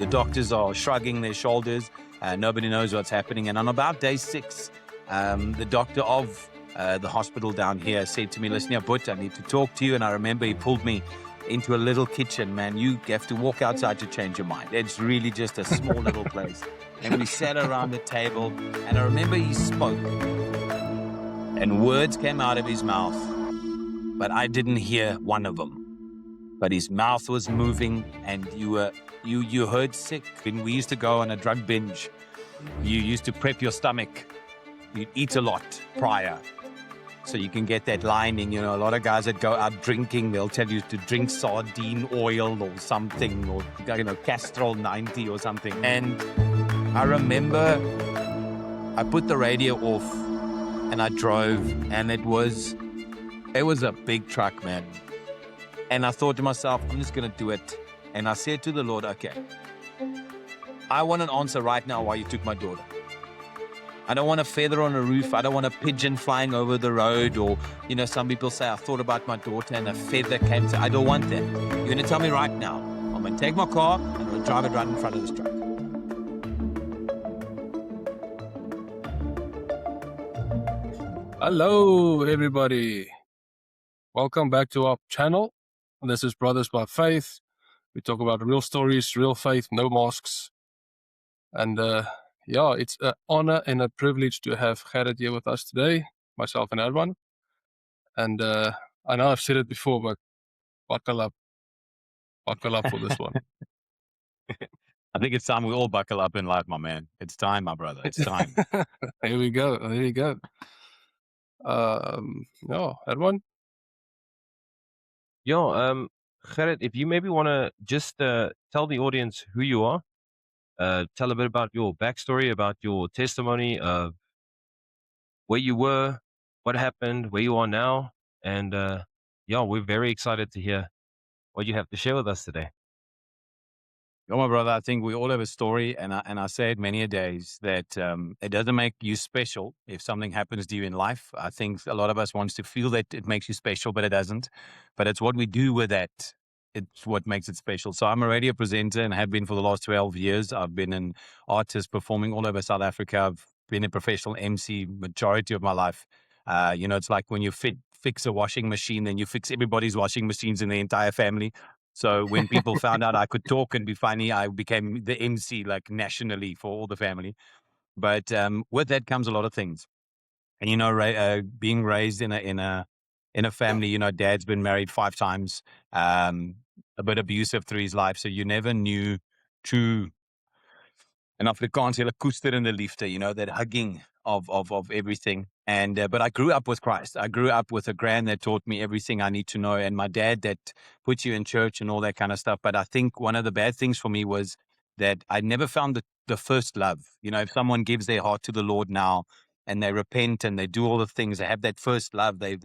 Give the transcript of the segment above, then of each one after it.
The doctors are shrugging their shoulders. Nobody knows what's happening. And on about day 6, the doctor of the hospital down here said to me, "Listen here, But, I need to talk to you." And I remember he pulled me into a little kitchen. Man, you have to walk outside to change your mind. It's really just a small little place. And we sat around the table, and I remember he spoke, and words came out of his mouth, but I didn't hear one of them. But his mouth was moving, and you heard sick. When we used to go on a drug binge, you used to prep your stomach. You'd eat a lot prior, so you can get that lining. A lot of guys that go out drinking, they'll tell you to drink sardine oil or something, or Castrol 90 or something. And I remember I put the radio off and I drove, and it was a big truck, man. And I thought to myself, I'm just going to do it. And I said to the Lord, okay, I want an answer right now why you took my daughter. I don't want a feather on a roof. I don't want a pigeon flying over the road. Or, some people say, I thought about my daughter and a feather came to. I don't want that. You're going to tell me right now. I'm going to take my car and I'm going to drive it right in front of this truck. Hello, everybody. Welcome back to our channel. This is Brothers by Faith. We talk about real stories, real faith, no masks. And it's an honor and a privilege to have Gerrit here with us today, myself and Erwan. And I know I've said it before, but buckle up for this one. I think it's time we all buckle up in life, my man. It's time, my brother. It's time. Here we go. Erwan? Gerrit, if you maybe want to just tell the audience who you are, tell a bit about your backstory, about your testimony of where you were, what happened, where you are now. And we're very excited to hear what you have to share with us today. My brother, I think we all have a story, and I say it many a days that it doesn't make you special if something happens to you in life. I think a lot of us wants to feel that it makes you special, but it doesn't. But it's what we do with that. It's what makes it special. So I'm a radio presenter and have been for the last 12 years. I've been an artist performing all over South Africa. I've been a professional MC majority of my life. It's like when you fix a washing machine, then you fix everybody's washing machines in the entire family. So when people found out I could talk and be funny, I became the MC like nationally for all the family. But with that comes a lot of things. And being raised in a family, dad's been married 5 times, a bit abusive through his life, so you never knew true. In Afrikaans, hulle koester in die liefde, that hugging of everything. And but I grew up with Christ. I grew up with a grand that taught me everything I need to know, and my dad that puts you in church and all that kind of stuff. But I think one of the bad things for me was that I never found the first love. If someone gives their heart to the Lord now and they repent and they do all the things, they have that first love. They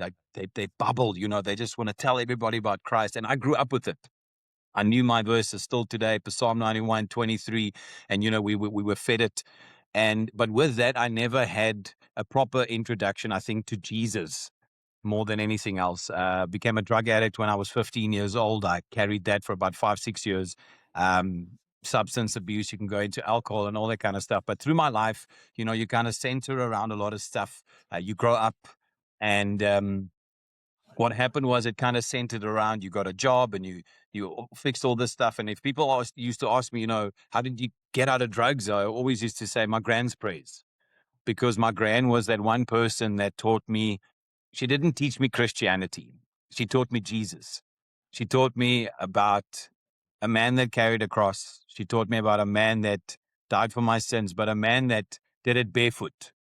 bubble. They just want to tell everybody about Christ. And I grew up with it. I knew my verses still today, Psalm 91:23, and we were fed it. But with that, I never had a proper introduction, I think, to Jesus more than anything else. Became a drug addict when I was 15 years old. I carried that for about 5-6 years. Substance abuse, you can go into alcohol and all that kind of stuff. But through my life, you kind of center around a lot of stuff. You grow up, and what happened was it kind of centered around you got a job and you fixed all this stuff. And if people used to ask me, how did you get out of drugs? I always used to say my grand's prayers, because my gran was that one person that taught me. She didn't teach me Christianity. She taught me Jesus. She taught me about a man that carried a cross. She taught me about a man that died for my sins, but a man that did it barefoot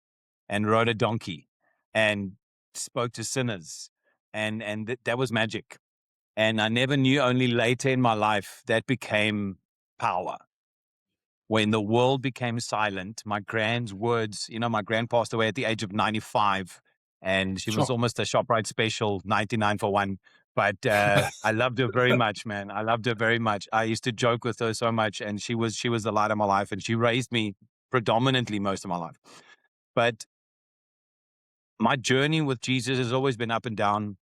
and rode a donkey and spoke to sinners. And that was magic. And I never knew, only later in my life, that became power. When the world became silent, my grand's words, my grand passed away at the age of 95, and she was almost a ShopRite special, 99 for 1. But I loved her very much, man. I loved her very much. I used to joke with her so much, and she was the light of my life, and she raised me predominantly most of my life. But my journey with Jesus has always been up and down.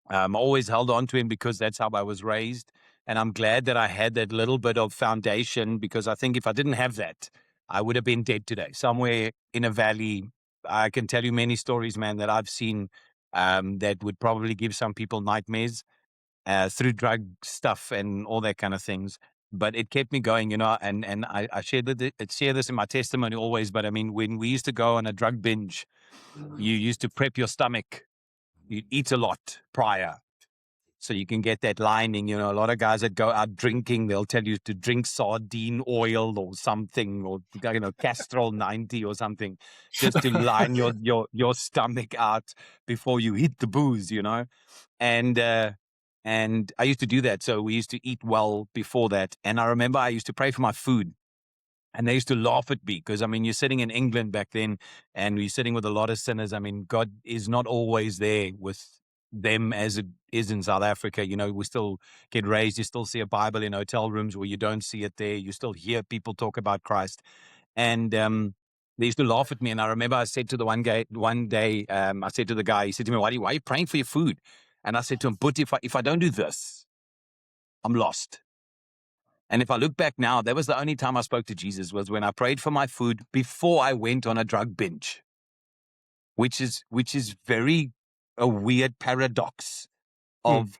I always held on to him because that's how I was raised. And I'm glad that I had that little bit of foundation, because I think if I didn't have that, I would have been dead today, somewhere in a valley. I can tell you many stories, man, that I've seen that would probably give some people nightmares through drug stuff and all that kind of things. But it kept me going, and I share this in my testimony always. But I mean, when we used to go on a drug binge, you used to prep your stomach. You'd eat a lot prior, so you can get that lining. A lot of guys that go out drinking, they'll tell you to drink sardine oil or something, or Castrol 90 or something, just to line your stomach out before you hit the booze, and I used to do that. So we used to eat well before that. And I remember I used to pray for my food. And they used to laugh at me because, I mean, you're sitting in England back then and you're sitting with a lot of sinners. I mean, God is not always there with them as it is in South Africa. We still get raised. You still see a Bible in hotel rooms where you don't see it there. You still hear people talk about Christ. And they used to laugh at me. And I remember I said to the one day, I said to the guy, he said to me, why are you praying for your food? And I said to him, but if I don't do this, I'm lost. And if I look back now, that was the only time I spoke to Jesus, was when I prayed for my food before I went on a drug binge, which is very a weird paradox of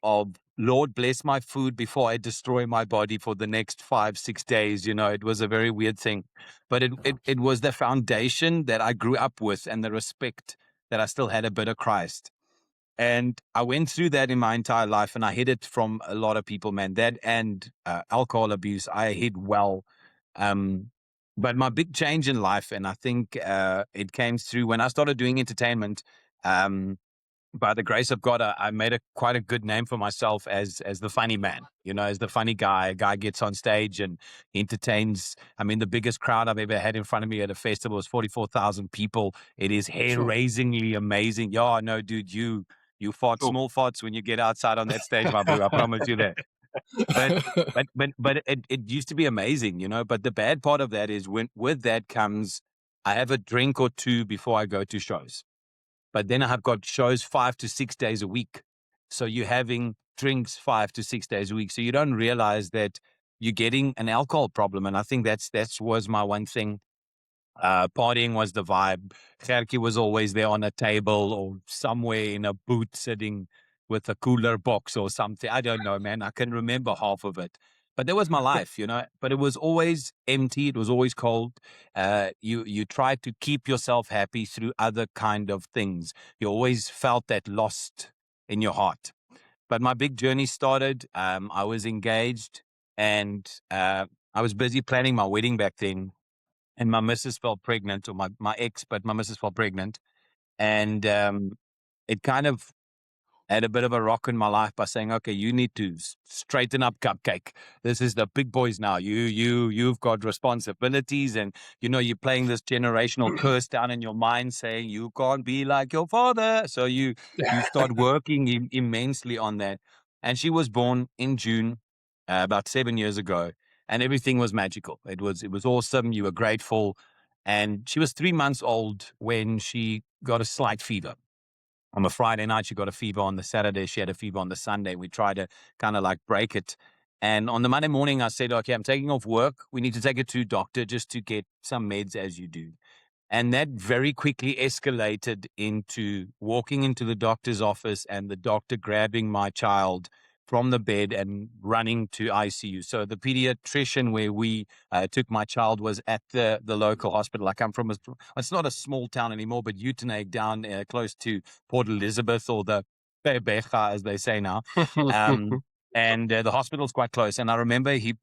Lord, bless my food before I destroy my body for the next 5-6 days. It was a very weird thing, but it was the foundation that I grew up with and the respect that I still had a bit of Christ. And I went through that in my entire life, and I hid it from a lot of people, man. That and alcohol abuse, I hid well. But my big change in life, and I think it came through when I started doing entertainment. By the grace of God, I made quite a good name for myself as the funny man, as the funny guy. A guy gets on stage and entertains. I mean, the biggest crowd I've ever had in front of me at a festival was 44,000 people. It is hair-raisingly amazing. Yeah, no, dude, you fart small farts when you get outside on that stage, my boo. I promise you that. But it used to be amazing, But the bad part of that is with that comes, I have a drink or two before I go to shows. But then I've got shows 5 to 6 days a week. So you're having drinks 5 to 6 days a week. So you don't realize that you're getting an alcohol problem. And I think that was my one thing. Partying was the vibe. Gertjie was always there on a table or somewhere in a booth sitting with a cooler box or something. I don't know, man. I can remember half of it. But that was my life, But it was always empty. It was always cold. You tried to keep yourself happy through other kind of things. You always felt that lost in your heart. But my big journey started. I was engaged, and I was busy planning my wedding back then. And my missus fell pregnant, or my ex, but my missus fell pregnant. And it kind of had a bit of a rock in my life by saying, okay, you need to straighten up, Cupcake. This is the big boys now. You've got responsibilities, and you're playing this generational curse down in your mind saying you can't be like your father. So you start working immensely on that. And she was born in June, about 7 years ago. And everything was magical. It was awesome. You were grateful. And she was 3 months old when she got a slight fever. On the Friday night, she got a fever. On the Saturday, she had a fever. On the Sunday, we tried to kind of like break it. And on the Monday morning, I said, okay, I'm taking off work. We need to take her to doctor just to get some meds, as you do. And that very quickly escalated into walking into the doctor's office and the doctor grabbing my child from the bed and running to ICU. So the pediatrician where we took my child was at the local hospital. I come from it's not a small town anymore, but Uitenhage down close to Port Elizabeth, or the Becha, as they say now. And the hospital's quite close. And I remember he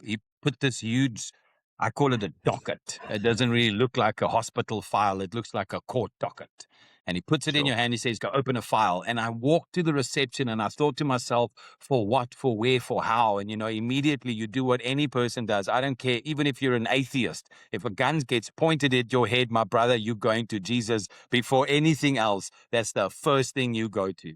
put this huge, I call it a docket. It doesn't really look like a hospital file. It looks like a court docket. And he puts it in your hand. He says, go open a file. And I walked to the reception and I thought to myself, for what, for where, for how? And, immediately you do what any person does. I don't care, even if you're an atheist. If a gun gets pointed at your head, my brother, you're going to Jesus before anything else. That's the first thing you go to.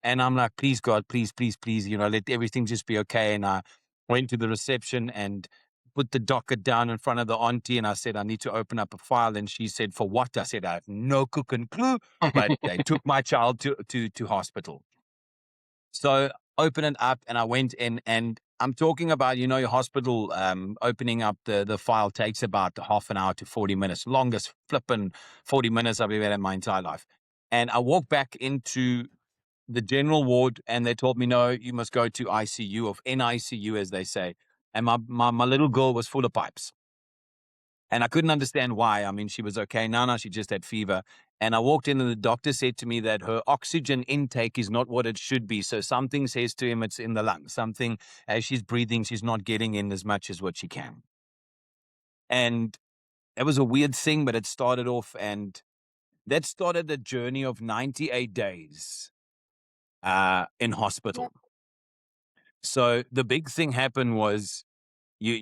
And I'm like, please, God, please, please, please, let everything just be okay. And I went to the reception and put the docket down in front of the auntie, and I said, I need to open up a file. And she said, for what? I said, I have no cooking clue, but they took my child to hospital. So open it up, and I went in, and I'm talking about, your hospital opening up the file takes about half an hour to 40 minutes. Longest flipping 40 minutes I've ever had in my entire life. And I walked back into the general ward and they told me, no, you must go to ICU, or NICU, as they say. And my little girl was full of pipes. And I couldn't understand why. I mean, she was okay. No, she just had fever. And I walked in and the doctor said to me that her oxygen intake is not what it should be. So something says to him it's in the lungs. Something, as she's breathing, she's not getting in as much as what she can. And it was a weird thing, but it started off, and that started a journey of 98 days in hospital. Yep. So the big thing happened was you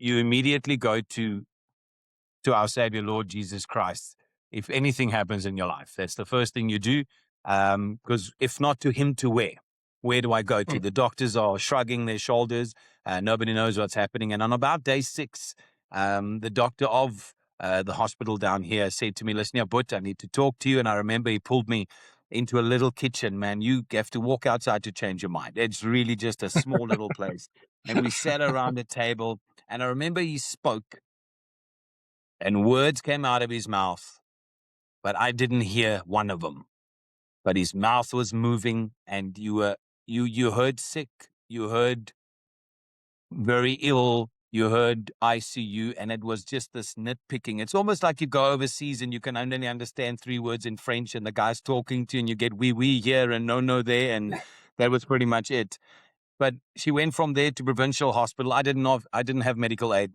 immediately go to our Savior, Lord Jesus Christ. If anything happens in your life, that's the first thing you do. Because if not to him, to where? Where do I go to? The doctors are shrugging their shoulders. Nobody knows what's happening. And on about day 6, the doctor of the hospital down here said to me, listen, but I need to talk to you. And I remember he pulled me into a little kitchen. Man, you have to walk outside to change your mind. It's really just a small little place. And we sat around a table. And I remember he spoke. And words came out of his mouth, but I didn't hear one of them. But his mouth was moving, and you heard sick, you heard very ill, you heard ICU, and it was just this nitpicking. It's almost like you go overseas and you can only understand 3 words in French, and the guy's talking to you, and you get oui here and no there, and that was pretty much it. But she went from there to provincial hospital. I didn't have medical aid.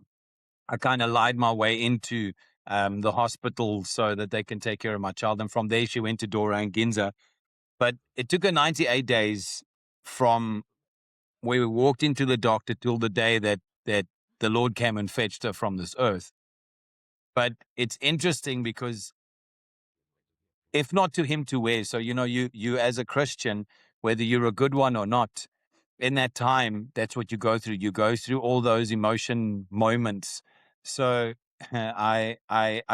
I kind of lied my way into the hospital so that they can take care of my child. And from there, she went to Dora and Ginza. But it took her 98 days from where we walked into the doctor till the day that the Lord came and fetched her from this earth. But it's interesting because if not to him, to where? So, you as a Christian, whether you're a good one or not, in that time, that's what you go through. You go through all those emotion moments. So I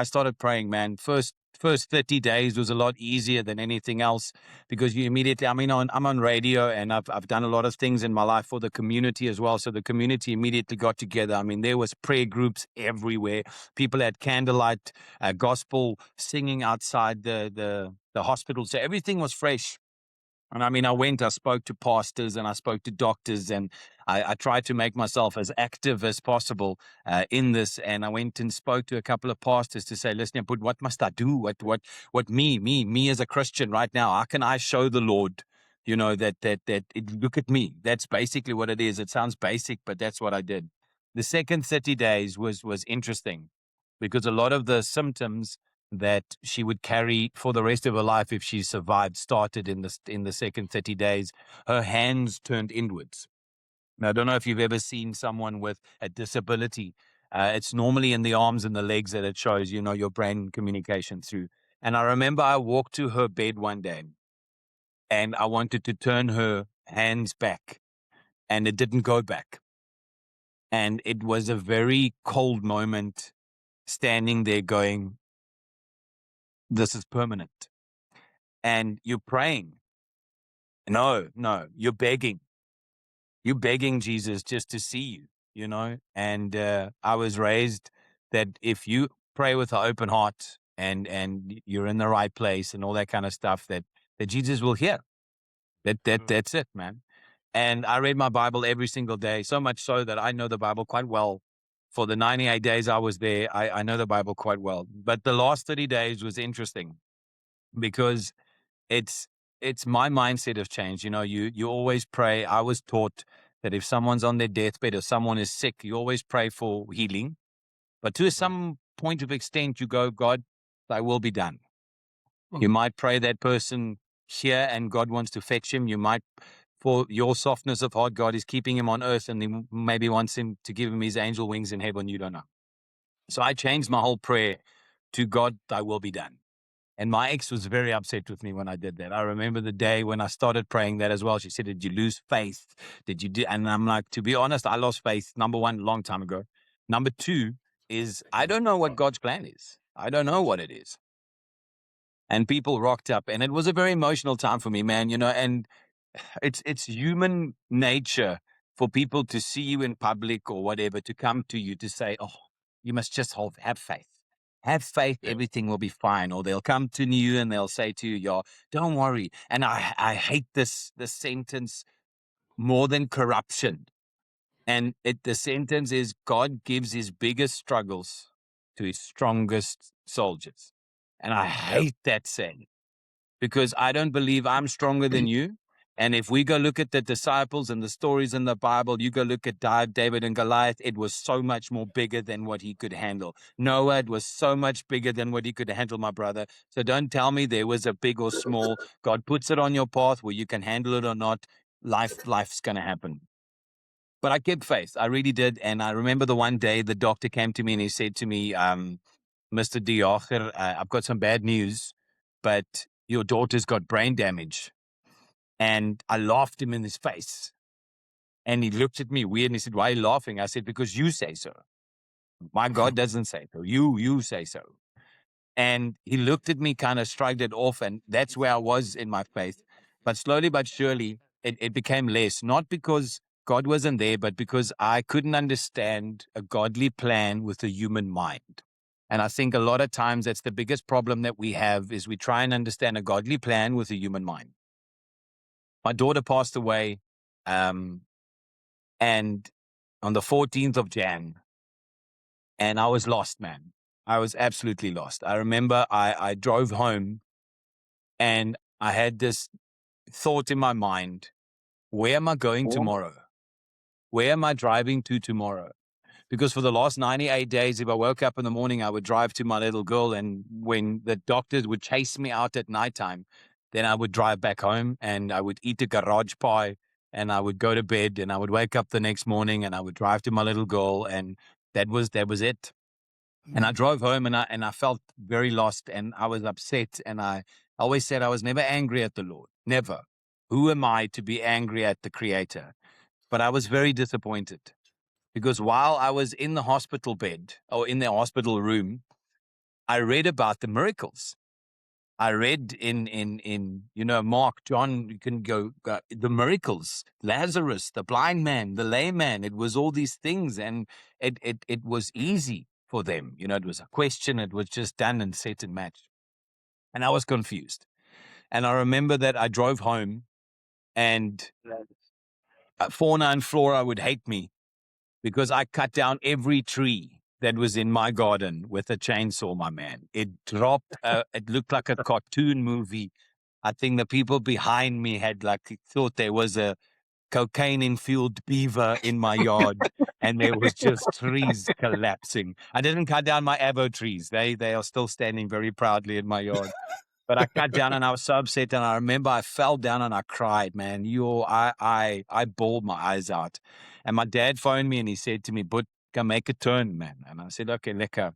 started praying, man. First 30 days was a lot easier than anything else because you immediately, I'm on radio and I've done a lot of things in my life for the community as well. So the community immediately got together. I mean, there was prayer groups everywhere. People had candlelight, gospel singing outside the hospital. So everything was fresh. And I spoke to pastors and I spoke to doctors, and I tried to make myself as active as possible in this. And I went and spoke to a couple of pastors to say, listen, but what must I do? What me as a Christian right now? How can I show the Lord, look at me? That's basically what it is. It sounds basic, but that's what I did. The second 30 days was interesting because a lot of the symptoms that she would carry for the rest of her life if she survived started in the second 30 days. Her hands turned inwards. Now, I don't know if you've ever seen someone with a disability. It's normally in the arms and the legs that it shows, your brain communication through. And I remember I walked to her bed one day and I wanted to turn her hands back and it didn't go back. And it was a very cold moment standing there going, this is permanent. And you're praying. No, you're begging. You're begging Jesus just to see you, And I was raised that if you pray with an open heart and you're in the right place and all that kind of stuff, that Jesus will hear. That's it, man. And I read my Bible every single day, so much so that I know the Bible quite well. For the 98 days I was there, I know the Bible quite well. But the last 30 days was interesting because it's my mindset have changed. You always pray. I was taught that if someone's on their deathbed or someone is sick, you always pray for healing. But to some point of extent, you go, God, thy will be done. You might pray that person here and God wants to fetch him. You might, for your softness of heart, God is keeping him on earth and he maybe wants him to give him his angel wings in heaven. You don't know. So I changed my whole prayer to God, thy will be done. And my ex was very upset with me when I did that. I remember the day when I started praying that as well. She said, did you lose faith? Did you do? And I'm like, to be honest, I lost faith. Number one, a long time ago. Number two is I don't know what God's plan is. I don't know what it is. And people rocked up and it was a very emotional time for me, man, and it's human nature for people to see you in public or whatever, to come to you to say, oh, you must just have faith. Have faith, everything will be fine. Or they'll come to you and they'll say to you, yo, don't worry. And I hate this sentence more than corruption. And the sentence is, God gives his biggest struggles to his strongest soldiers. And I hate that saying, because I don't believe I'm stronger than you. And if we go look at the disciples and the stories in the Bible, you go look at David and Goliath, it was so much more bigger than what he could handle. Noah, it was so much bigger than what he could handle, my brother. So don't tell me there was a big or small. God puts it on your path where you can handle it or not. Life's going to happen. But I kept faith. I really did. And I remember the one day the doctor came to me and he said to me, Mr. De Jager, I've got some bad news, but your daughter's got brain damage. And I laughed him in his face. And he looked at me weird and he said, why are you laughing? I said, because you say so. My God doesn't say so. You say so. And he looked at me, kind of shrugged it off. And that's where I was in my faith. But slowly but surely, it became less, not because God wasn't there, but because I couldn't understand a godly plan with a human mind. And I think a lot of times that's the biggest problem that we have, is we try and understand a godly plan with a human mind. My daughter passed away, and on the 14th of Jan, and I was lost, man. I was absolutely lost. I remember I drove home and I had this thought in my mind, where am I going tomorrow? Where am I driving to tomorrow? Because for the last 98 days, if I woke up in the morning, I would drive to my little girl. And when the doctors would chase me out at nighttime, then I would drive back home and I would eat a garage pie and I would go to bed and I would wake up the next morning and I would drive to my little girl. And that was it. And I drove home and I felt very lost and I was upset. And I always said I was never angry at the Lord. Never. Who am I to be angry at the Creator? But I was very disappointed. Because while I was in the hospital bed or in the hospital room, I read about the miracles. I read in Mark, John, you can go the miracles, Lazarus, the blind man, the lame man. It was all these things, and it was easy for them. It was a question. It was just done and set and matched. And I was confused. And I remember that I drove home, and fauna and flora would hate me, because I cut down every tree that was in my garden with a chainsaw, my man. It dropped, it looked like a cartoon movie. I think the people behind me had thought there was a cocaine-infused beaver in my yard and there was just trees collapsing. I didn't cut down my avo trees. They are still standing very proudly in my yard. But I cut down and I was so upset. And I remember I fell down and I cried, man. I bawled my eyes out. And my dad phoned me and he said to me, "But can make a turn, man." And I said, "Okay, lekker."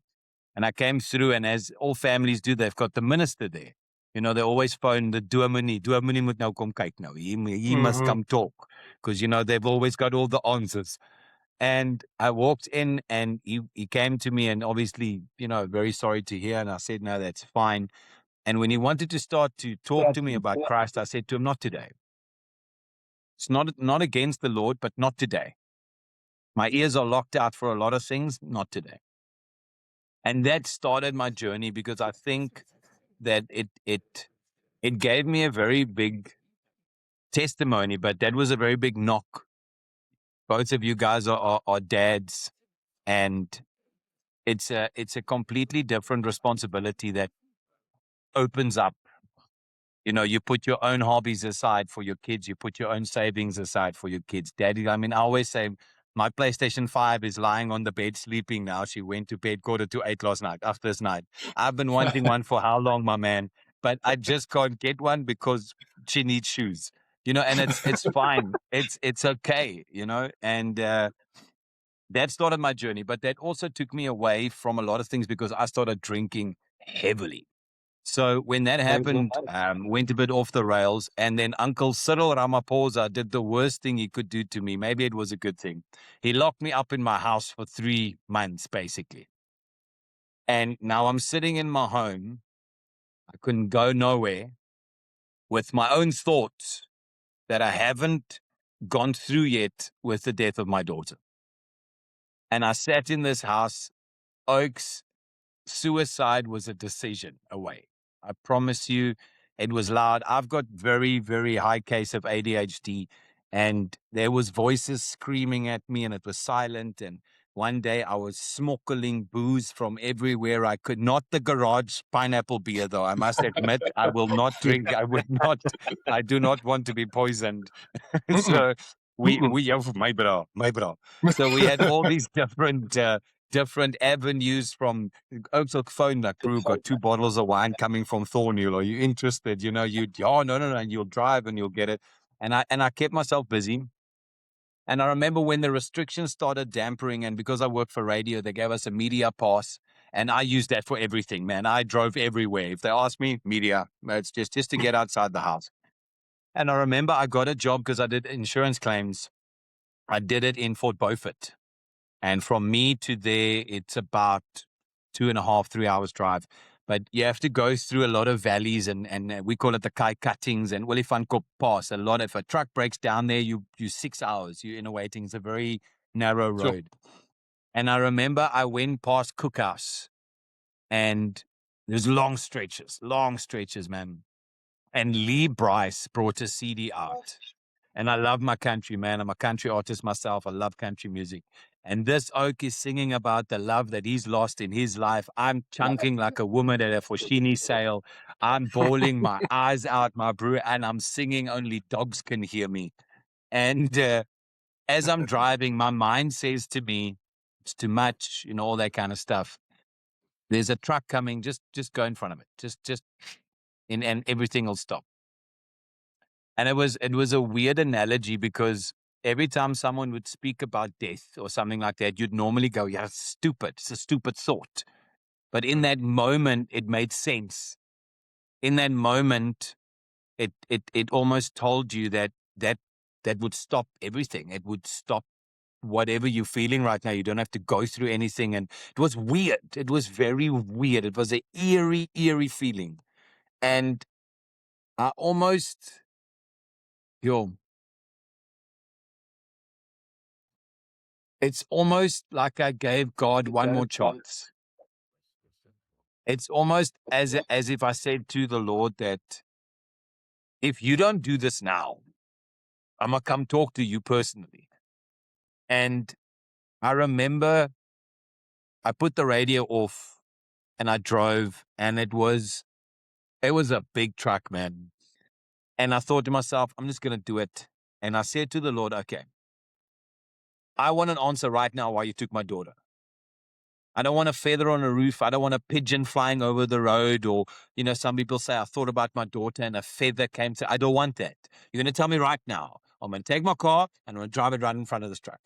And I came through, and as all families do, they've got the minister there. They always phone the dominee. Dominee moet nou kom kyk nou. He must come talk. Because, they've always got all the answers. And I walked in and he came to me and obviously, very sorry to hear. And I said, no, that's fine. And when he wanted to start to talk to me about Christ, I said to him, not today. It's not against the Lord, but not today. My ears are locked out for a lot of things, not today. And that started my journey, because I think that it gave me a very big testimony, but that was a very big knock. Both of you guys are dads, and it's a completely different responsibility that opens up. You put your own hobbies aside for your kids. You put your own savings aside for your kids. Daddy, I always say my PlayStation 5 is lying on the bed sleeping now. She went to bed 7:45 last night, after this night. I've been wanting one for how long, my man? But I just can't get one because she needs shoes. And it's fine. It's okay, and that started my journey. But that also took me away from a lot of things, because I started drinking heavily. So when that happened, went a bit off the rails, and then Uncle Cyril Ramaphosa did the worst thing he could do to me. Maybe it was a good thing. He locked me up in my house for 3 months, basically. And now I'm sitting in my home. I couldn't go nowhere, with my own thoughts that I haven't gone through yet with the death of my daughter. And I sat in this house. Oaks, suicide was a decision away. I promise you, it was loud. I've got very, very high case of ADHD, and there was voices screaming at me, and it was silent. And one day I was smokkling booze from everywhere I could. Not the garage pineapple beer, though. I must admit, I will not drink. I do not want to be poisoned. So my bro. So we had all these different avenues from Oaks phone, like, bro, got 2 bottles of wine coming from Thornhill. Are you interested? You know, no, and you'll drive and you'll get it. And I kept myself busy. And I remember when the restrictions started dampering, and because I worked for radio, they gave us a media pass, and I used that for everything, man. I drove everywhere. If they asked me, media, it's just to get outside the house. And I remember I got a job because I did insurance claims. I did it in Fort Beaufort. And from me to there, it's about 2.5, 3 hours drive. But you have to go through a lot of valleys, and we call it the Kai cuttings and Willievankop Pass. A lot. If a truck breaks down there, you 6 hours. You're in a waiting. It's a very narrow road. Sure. And I remember I went past Cookhouse, and there's long stretches, man. And Lee Bryce brought a CD out. And I love my country, man. I'm a country artist myself. I love country music. And this Oak is singing about the love that he's lost in his life. I'm chunking like a woman at a Foschini sale. I'm bawling my eyes out, my brew, and I'm singing Only Dogs Can Hear Me. And as I'm driving, my mind says to me, it's too much, you know, all that kind of stuff. There's a truck coming, just go in front of it. And everything will stop. And it was a weird analogy, because every time someone would speak about death or something like that, you'd normally go, yeah, it's stupid. It's a stupid thought. But in that moment, it made sense. In that moment, it almost told you that would stop everything. It would stop whatever you're feeling right now. You don't have to go through anything. And it was weird. It was very weird. It was an eerie feeling. And I almost... It's almost like I gave God one more chance. It's almost as if I said to the Lord that if you don't do this now, I'm going to come talk to you personally. And I remember I put the radio off and I drove, and it was a big truck, man. And I thought to myself, I'm just going to do it. And I said to the Lord, okay, I want an answer right now why you took my daughter. I don't want a feather on a roof. I don't want a pigeon flying over the road, or, you know, some people say, I thought about my daughter and a feather came to... I don't want that. You're going to tell me right now. I'm going to take my car and I'm going to drive it right in front of this truck.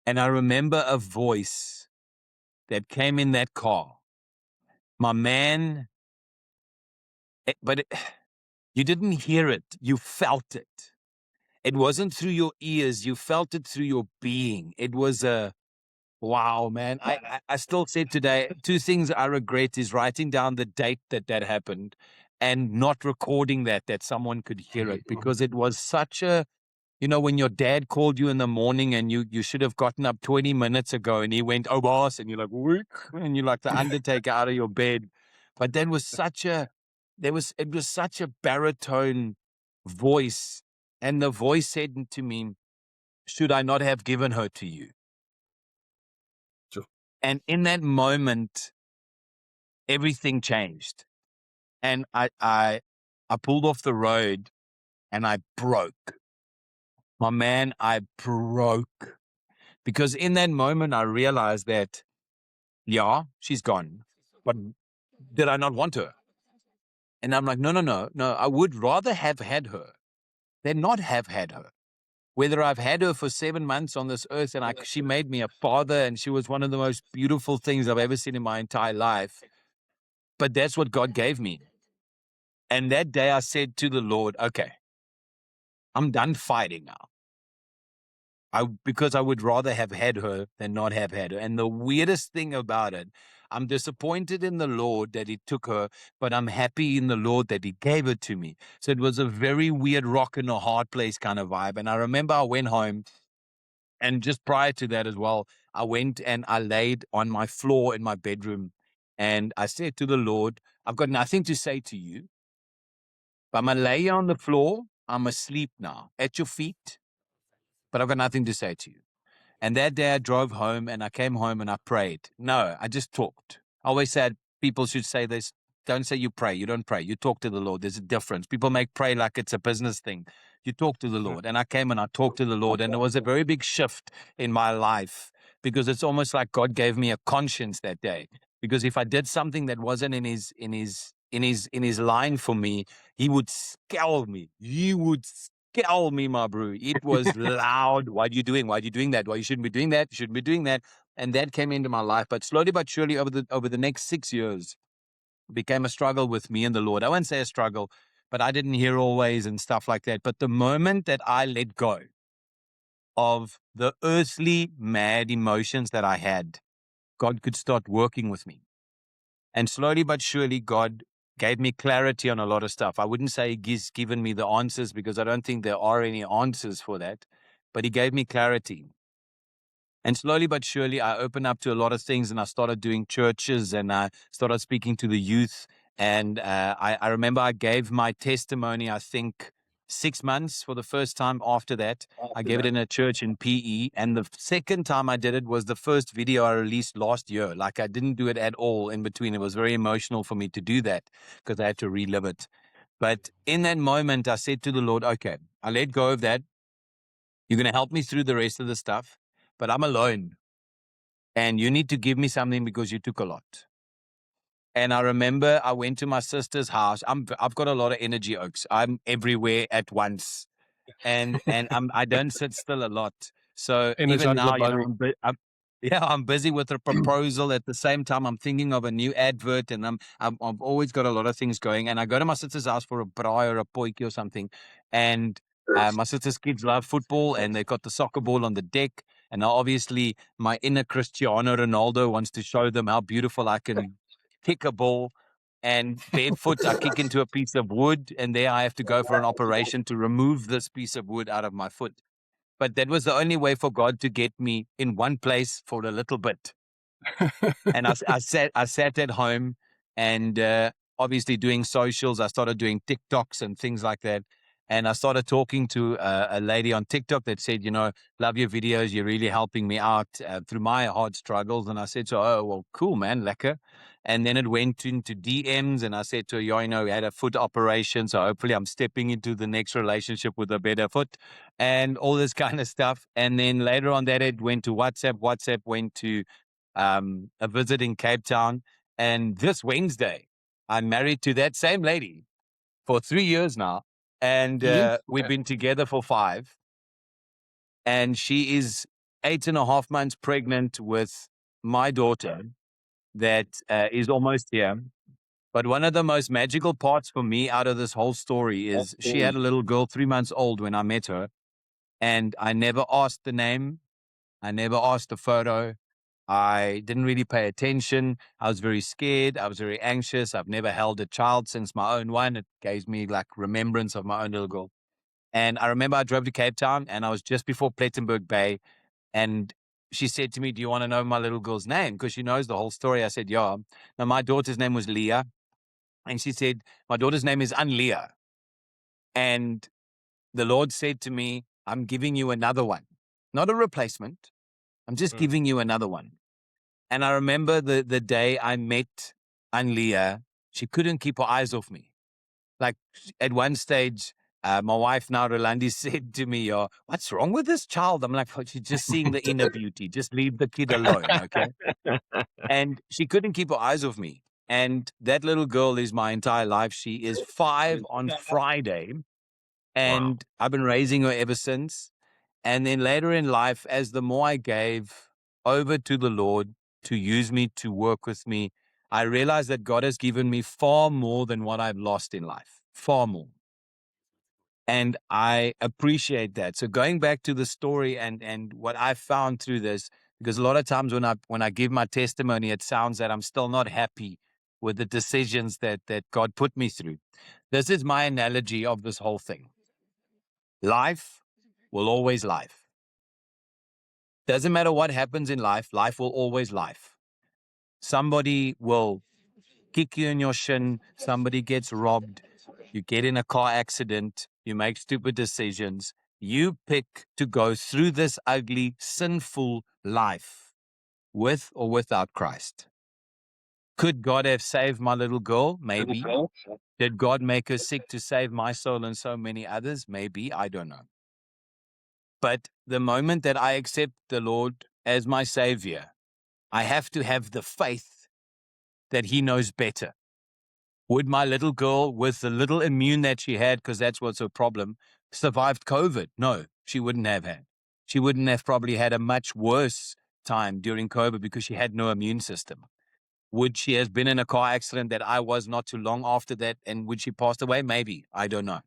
And I remember a voice that came in that car. My man, you didn't hear it. You felt it. It wasn't through your ears. You felt it through your being. It was a... Wow, man. I still say today, 2 things I regret is writing down the date that happened and not recording that someone could hear it, because it was such a, you know, when your dad called you in the morning and you should have gotten up 20 minutes ago and he went, oh, boss, and you're like, Wick, and you're like the Undertaker out of your bed. But that was it was such a baritone voice. And the voice said to me, should I not have given her to you? And in that moment, everything changed. And I pulled off the road and I broke. My man, I broke. Because in that moment, I realized that, yeah, she's gone. But did I not want her? And I'm like, no. I would rather have had her than not have had her. Whether I've had her for 7 months on this earth and she made me a father, and she was one of the most beautiful things I've ever seen in my entire life. But that's what God gave me. And that day I said to the Lord, okay, I'm done fighting now. because I would rather have had her than not have had her. And the weirdest thing about it, I'm disappointed in the Lord that He took her, but I'm happy in the Lord that He gave her to me. So it was a very weird rock in a hard place kind of vibe. And I remember I went home, and just prior to that as well, I went and I laid on my floor in my bedroom, and I said to the Lord, I've got nothing to say to you, but I'm going to lay you on the floor. I'm asleep now at your feet, but I've got nothing to say to you. And that day I drove home and I came home and I prayed. No, I just talked. I always said people should say this. Don't say you pray. You don't pray. You talk to the Lord. There's a difference. People make pray like it's a business thing. You talk to the Lord. And I came and I talked to the Lord, and it was a very big shift in my life, because it's almost like God gave me a conscience that day. Because if I did something that wasn't in his line for me, He would scowl me. He would scowl me, my bro. It was loud. What are you doing? Why are you doing that? Why you shouldn't be doing that? You shouldn't be doing that. And that came into my life. But slowly but surely, over the next 6 years, it became a struggle with me and the Lord. I won't say a struggle, but I didn't hear always and stuff like that. But the moment that I let go of the earthly mad emotions that I had, God could start working with me. And slowly but surely, God gave me clarity on a lot of stuff. I wouldn't say He's given me the answers, because I don't think there are any answers for that, but He gave me clarity. And slowly but surely, I opened up to a lot of things, and I started doing churches, and I started speaking to the youth. And I remember I gave my testimony, I think 6 months for the first time after that. I gave it in a church in PE. And the second time I did it was the first video I released last year. Like, I didn't do it at all in between. It was very emotional for me to do that, because I had to relive it. But in that moment, I said to the Lord, okay, I let go of that. You're going to help me through the rest of the stuff, but I'm alone. And you need to give me something, because you took a lot. And I remember I went to my sister's house. I've got a lot of energy, Oaks. I'm everywhere at once, and I don't sit still a lot. So even Energizer now, Bunny. I'm busy with a proposal. At the same time, I'm thinking of a new advert, and I've always got a lot of things going. And I go to my sister's house for a braai or a potjie or something, and my sister's kids love football, and they got the soccer ball on the deck. And now, obviously, my inner Cristiano Ronaldo wants to show them how beautiful I can kick a ball. And barefoot, I kick into a piece of wood, and there I have to go for an operation to remove this piece of wood out of my foot. But that was the only way for God to get me in one place for a little bit. And I sat at home, and obviously doing socials. I started doing TikToks and things like that. And I started talking to a lady on TikTok that said, love your videos. You're really helping me out through my hard struggles. And I said to her, oh, well, cool, man, lekker. And then it went into DMs, and I said to her, I had a foot operation. So hopefully I'm stepping into the next relationship with a better foot and all this kind of stuff. And then later on that, it went to WhatsApp. WhatsApp went to a visit in Cape Town. And this Wednesday, I'm married to that same lady for 3 years now. And Yes. we've been together for 5. And she is 8.5 months pregnant with my daughter that is almost here. But one of the most magical parts for me out of this whole story is she had a little girl 3 months old when I met her. And I never asked the name. I never asked the photo. I didn't really pay attention. I was very scared. I was very anxious. I've never held a child since my own one. It gave me like remembrance of my own little girl. And I remember I drove to Cape Town, and I was just before Plettenberg Bay. And she said to me, do you want to know my little girl's name? Because she knows the whole story. I said, yeah. Now, my daughter's name was Leah. And she said, my daughter's name is Unleah. And the Lord said to me, I'm giving you another one, not a replacement. I'm just giving you another one. And I remember the day I met Unleah, she couldn't keep her eyes off me. Like, at one stage, my wife now, Rolandi, said to me, what's wrong with this child? I'm like, oh, she's just seeing the inner beauty. Just leave the kid alone, okay? And she couldn't keep her eyes off me. And that little girl is my entire life. She is 5 on Friday. And I've been raising her ever since. And then later in life, as the more I gave over to the Lord to use me, to work with me, I realized that God has given me far more than what I've lost in life. Far more. And I appreciate that. So going back to the story and what I found through this, because a lot of times when I give my testimony, it sounds that I'm still not happy with the decisions that God put me through. This is my analogy of this whole thing. Life will always life. Doesn't matter what happens in life, life will always life. Somebody will kick you in your shin, somebody gets robbed, you get in a car accident, you make stupid decisions. You pick to go through this ugly, sinful life with or without Christ. Could God have saved my little girl? Maybe. Did God make her sick to save my soul and so many others? Maybe. I don't know. But the moment that I accept the Lord as my Savior, I have to have the faith that He knows better. Would my little girl, with the little immune that she had, because that's what's her problem, survived COVID? No, she wouldn't have had. She wouldn't have probably had a much worse time during COVID because she had no immune system. Would she have been in a car accident that I was not too long after that? And would she pass away? Maybe. I don't know.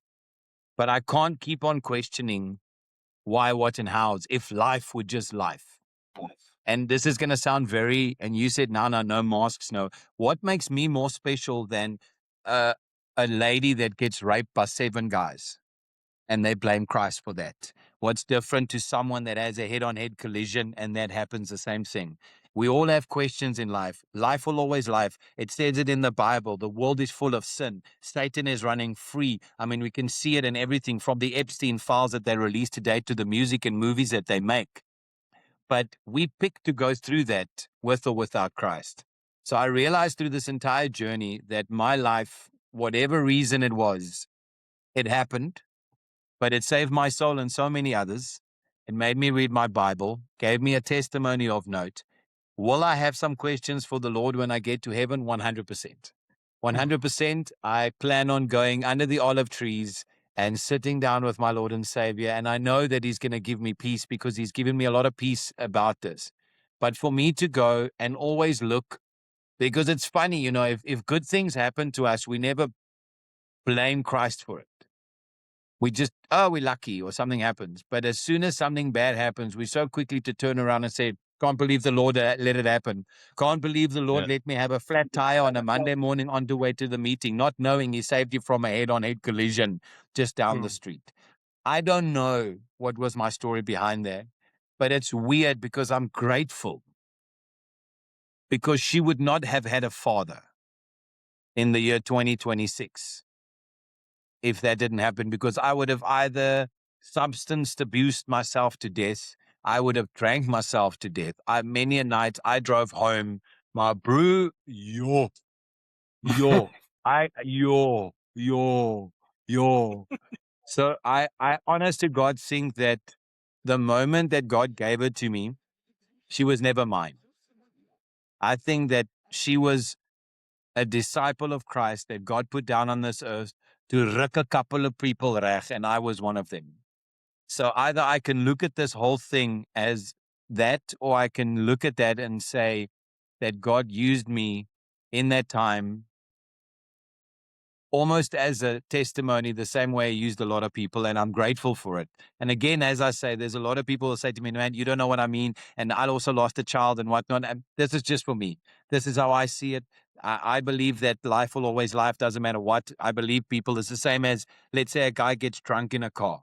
But I can't keep on questioning why, what, and hows if life would just life. And this is going to sound very, and you said, no masks, no. What makes me more special than a lady that gets raped by 7 guys and they blame Christ for that? What's different to someone that has a head-on-head collision and that happens the same thing? We all have questions in life. Life will always life. It says it in the Bible. The world is full of sin. Satan is running free. I mean, we can see it in everything from the Epstein files that they release today to the music and movies that they make. But we pick to go through that with or without Christ. So I realized through this entire journey that my life, whatever reason it was, it happened, but it saved my soul and so many others. It made me read my Bible, gave me a testimony of note. Will I have some questions for the Lord when I get to heaven? 100%. 100%. I plan on going under the olive trees and sitting down with my Lord and Savior. And I know that He's going to give me peace because He's given me a lot of peace about this. But for me to go and always look, because it's funny, if good things happen to us, we never blame Christ for it. We just, we're lucky or something happens. But as soon as something bad happens, we're so quickly to turn around and say, can't believe the Lord let it happen. Can't believe the Lord let me have a flat tire on a Monday morning on the way to the meeting, not knowing He saved you from a head-on-head collision just down the street. I don't know what was my story behind that, but it's weird because I'm grateful because she would not have had a father in the year 2026 if that didn't happen, because I would have either substance abused myself to death. I would have drank myself to death. Many a night I drove home, my brew, yo. So I honest to God think that the moment that God gave it to me, she was never mine. I think that she was a disciple of Christ that God put down on this earth to ruk a couple of people reg, and I was one of them. So either I can look at this whole thing as that, or I can look at that and say that God used me in that time almost as a testimony, the same way He used a lot of people, and I'm grateful for it. And again, as I say, there's a lot of people who say to me, man, you don't know what I mean, and I also lost a child and whatnot, and this is just for me. This is how I see it. I believe that life will always life, doesn't matter what. I believe people is the same as, let's say a guy gets drunk in a car,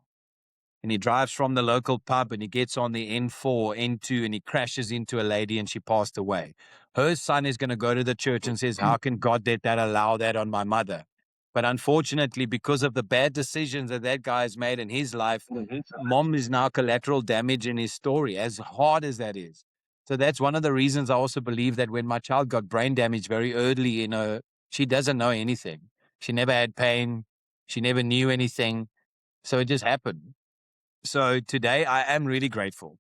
and he drives from the local pub and he gets on the N4, N2, and he crashes into a lady and she passed away. Her son is going to go to the church and says, how can God let that allow that on my mother? But unfortunately, because of the bad decisions that guy has made in his life, mom is now collateral damage in his story, as hard as that is. So that's one of the reasons I also believe that when my child got brain damage very early she doesn't know anything. She never had pain. She never knew anything. So it just happened. So today I am really grateful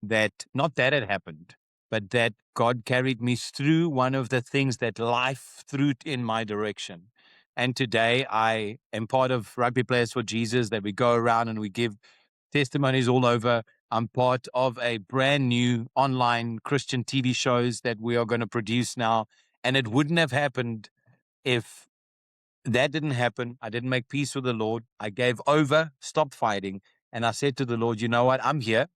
that not that it happened, but that God carried me through one of the things that life threw in my direction. And today I am part of Rugby Players for Jesus, that we go around and we give testimonies all over. I'm part of a brand new online Christian TV shows that we are going to produce now. And it wouldn't have happened if that didn't happen. I didn't make peace with the Lord. I gave over, stopped fighting. And I said to the Lord, you know what? I'm here.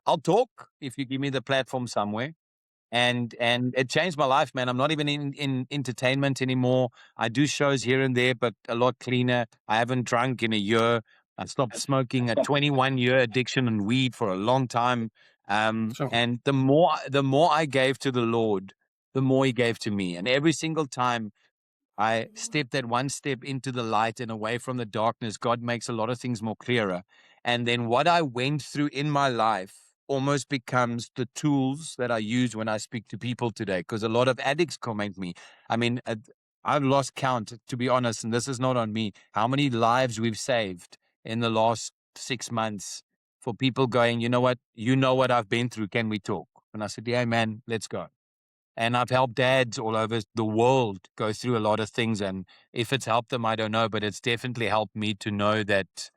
I'll talk if you give me the platform somewhere. And it changed my life, man. I'm not even in entertainment anymore. I do shows here and there, but a lot cleaner. I haven't drunk in a year. I stopped smoking, a 21-year addiction on weed for a long time. Sure. And the more I gave to the Lord, the more He gave to me. And every single time I stepped that one step into the light and away from the darkness, God makes a lot of things more clearer. And then what I went through in my life almost becomes the tools that I use when I speak to people today. Because a lot of addicts comment me. I mean, I've lost count, to be honest, and this is not on me, how many lives we've saved in the last 6 months for people going, you know what I've been through. Can we talk? And I said, yeah, man, let's go. And I've helped dads all over the world go through a lot of things. And if it's helped them, I don't know, but it's definitely helped me to know that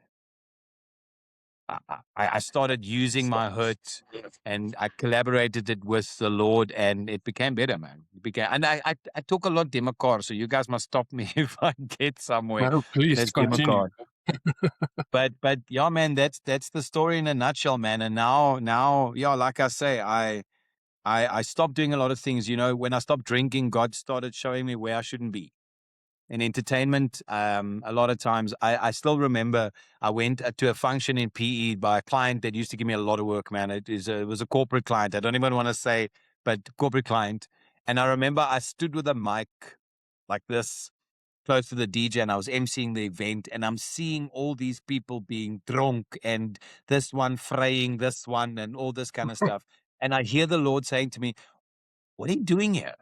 I started using my hurt and I collaborated it with the Lord and it became better, man. It became, and I talk a lot Demakar, so you guys must stop me if I get somewhere. No, please That's continue. Demakar. But yeah, man, that's the story in a nutshell, man. And now, yeah, like I say, I stopped doing a lot of things. You know, when I stopped drinking, God started showing me where I shouldn't be. In entertainment, a lot of times, I still remember I went to a function in PE by a client that used to give me a lot of work, man. It was a corporate client. I don't even want to say, but corporate client. And I remember I stood with a mic like this, close to the DJ, and I was emceeing the event, and I'm seeing all these people being drunk and this one fraying this one and all this kind of stuff. And I hear the Lord saying to me, what are you doing here?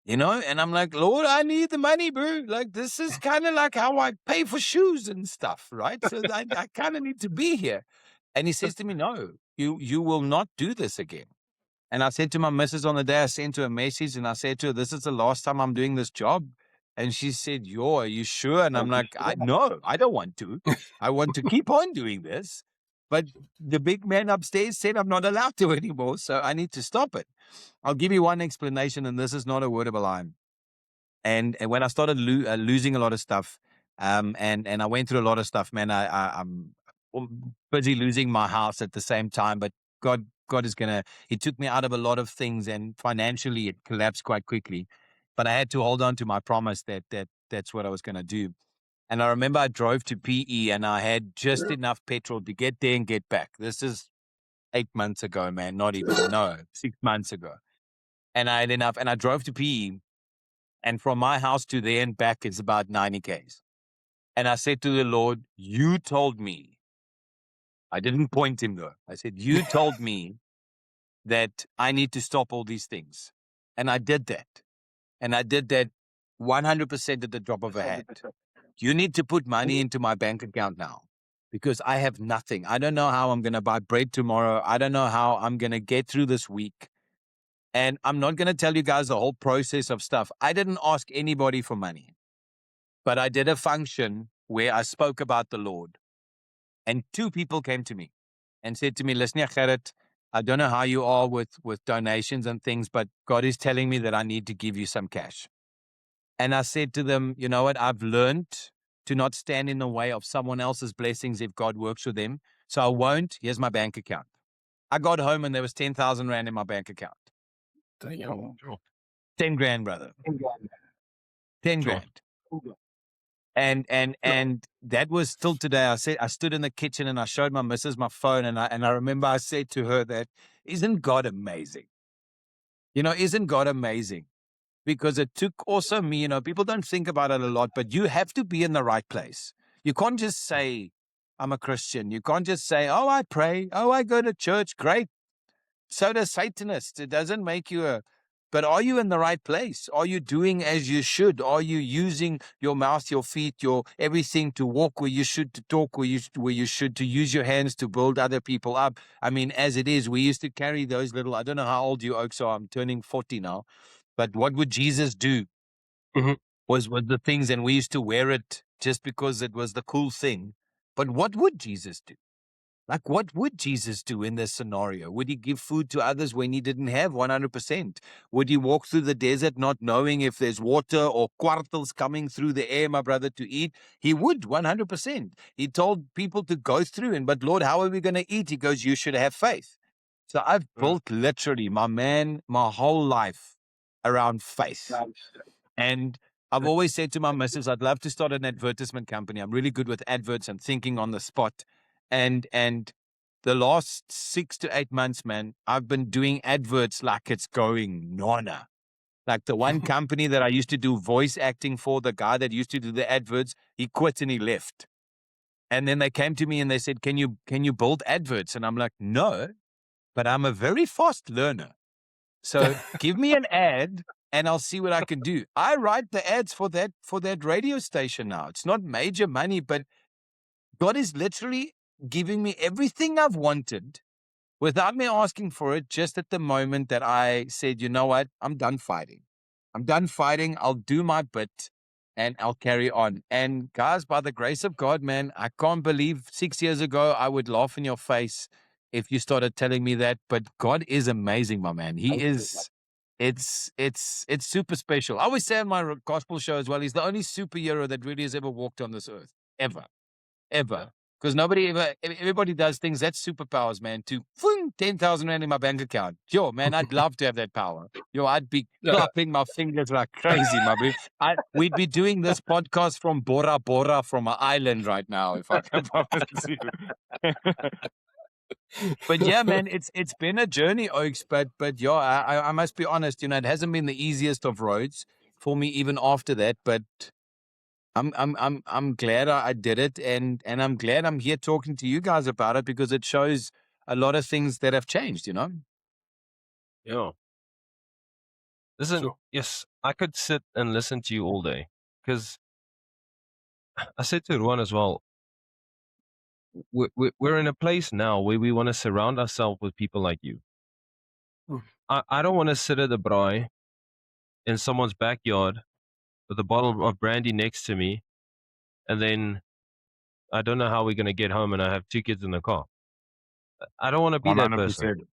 You know, and I'm like, Lord, I need the money, bro. Like, this is kind of like how I pay for shoes and stuff, right? So I kind of need to be here. And He says to me, no, you will not do this again. And I said to my missus on the day, I sent her a message and I said to her, this is the last time I'm doing this job. And she said, yo, are you sure? And I'm like, no, I don't want to. I want to keep on doing this. But the big man upstairs said I'm not allowed to anymore. So I need to stop it. I'll give you one explanation, and this is not a word of a lie. And when I started losing a lot of stuff, and I went through a lot of stuff, man, I'm busy losing my house at the same time. But God is He took me out of a lot of things, and financially it collapsed quite quickly. But I had to hold on to my promise that's what I was gonna do. And I remember I drove to PE, and I had just enough petrol to get there and get back. This is 8 months ago, man. Not even 6 months ago. And I had enough, and I drove to PE, and from my house to there and back is about 90 Ks. And I said to the Lord, you told me, I didn't point Him though. I said, you told me that I need to stop all these things. And I did that. And I did that 100% at the drop of a hat. You need to put money into my bank account now because I have nothing. I don't know how I'm going to buy bread tomorrow. I don't know how I'm going to get through this week. And I'm not going to tell you guys the whole process of stuff. I didn't ask anybody for money, but I did a function where I spoke about the Lord. And 2 people came to me and said to me, listen, Gerrit, I don't know how you are with donations and things, but God is telling me that I need to give you some cash. And I said to them, you know what? I've learned to not stand in the way of someone else's blessings if God works with them. So I won't. Here's my bank account. I got home and there was 10,000 Rand in my bank account. Damn. 10 grand, brother. 10 Sure. grand. And that was still today. I stood in the kitchen and I showed my missus my phone, and I remember I said to her that, isn't God amazing? You know, isn't God amazing? Because it took also me, you know, people don't think about it a lot, but you have to be in the right place. You can't just say, I'm a Christian. You can't just say, oh, I pray. Oh, I go to church. Great. So does Satanists. It doesn't make you but are you in the right place? Are you doing as you should? Are you using your mouth, your feet, your everything to walk where you should, to talk where you should, to use your hands to build other people up? I mean, as it is, we used to carry those little, I don't know how old you Oaks are. I'm turning 40 now. But what would Jesus do? Mhm. Was the things, and we used to wear it just because it was the cool thing. But what would Jesus do? Like, what would Jesus do in this scenario? Would he give food to others when he didn't have 100%? Would he walk through the desert not knowing if there's water or quartels coming through the air, my brother, to eat? He would 100%. He told people to go through, but Lord, how are we going to eat? He goes, you should have faith. So I've built literally, my whole life around faith. And I've always said to my missus, I'd love to start an advertisement company. I'm really good with adverts and thinking on the spot. And the last 6 to 8 months, man, I've been doing adverts like it's going nona. Like the one company that I used to do voice acting for, the guy that used to do the adverts, he quit and he left. And then they came to me and they said, can you build adverts? And I'm like, no, but I'm a very fast learner. So give me an ad and I'll see what I can do. I write the ads for that radio station now. It's not major money, but God is literally giving me everything I've wanted without me asking for it, just at the moment that I said, you know what, I'm done fighting. I'll do my bit and I'll carry on. And guys, by the grace of God, man, I can't believe 6 years ago I would laugh in your face if you started telling me that. But God is amazing, my man. He is. It's super special. I always say on my gospel show as well, he's the only superhero that really has ever walked on this earth. Ever. Because everybody does things. That's superpowers, man. To 10,000 Rand in my bank account. Yo, man, I'd love to have that power. Yo, I'd be clapping my fingers like crazy, my bro. We'd be doing this podcast from Bora Bora, from an island right now, if I can promise you. But yeah, man, it's been a journey, Oaks. But yeah, I must be honest, it hasn't been the easiest of roads for me even after that. But I'm glad I did it, and I'm glad I'm here talking to you guys about it, because it shows a lot of things that have changed, Yeah. Listen, Sure. yes, I could sit and listen to you all day, because I said to Ruan as well, we're in a place now where we want to surround ourselves with people like you. I don't want to sit at the braai in someone's backyard with a bottle of brandy next to me, and then I don't know how we're going to get home and I have 2 kids in the car. I don't want to be that person. 100%.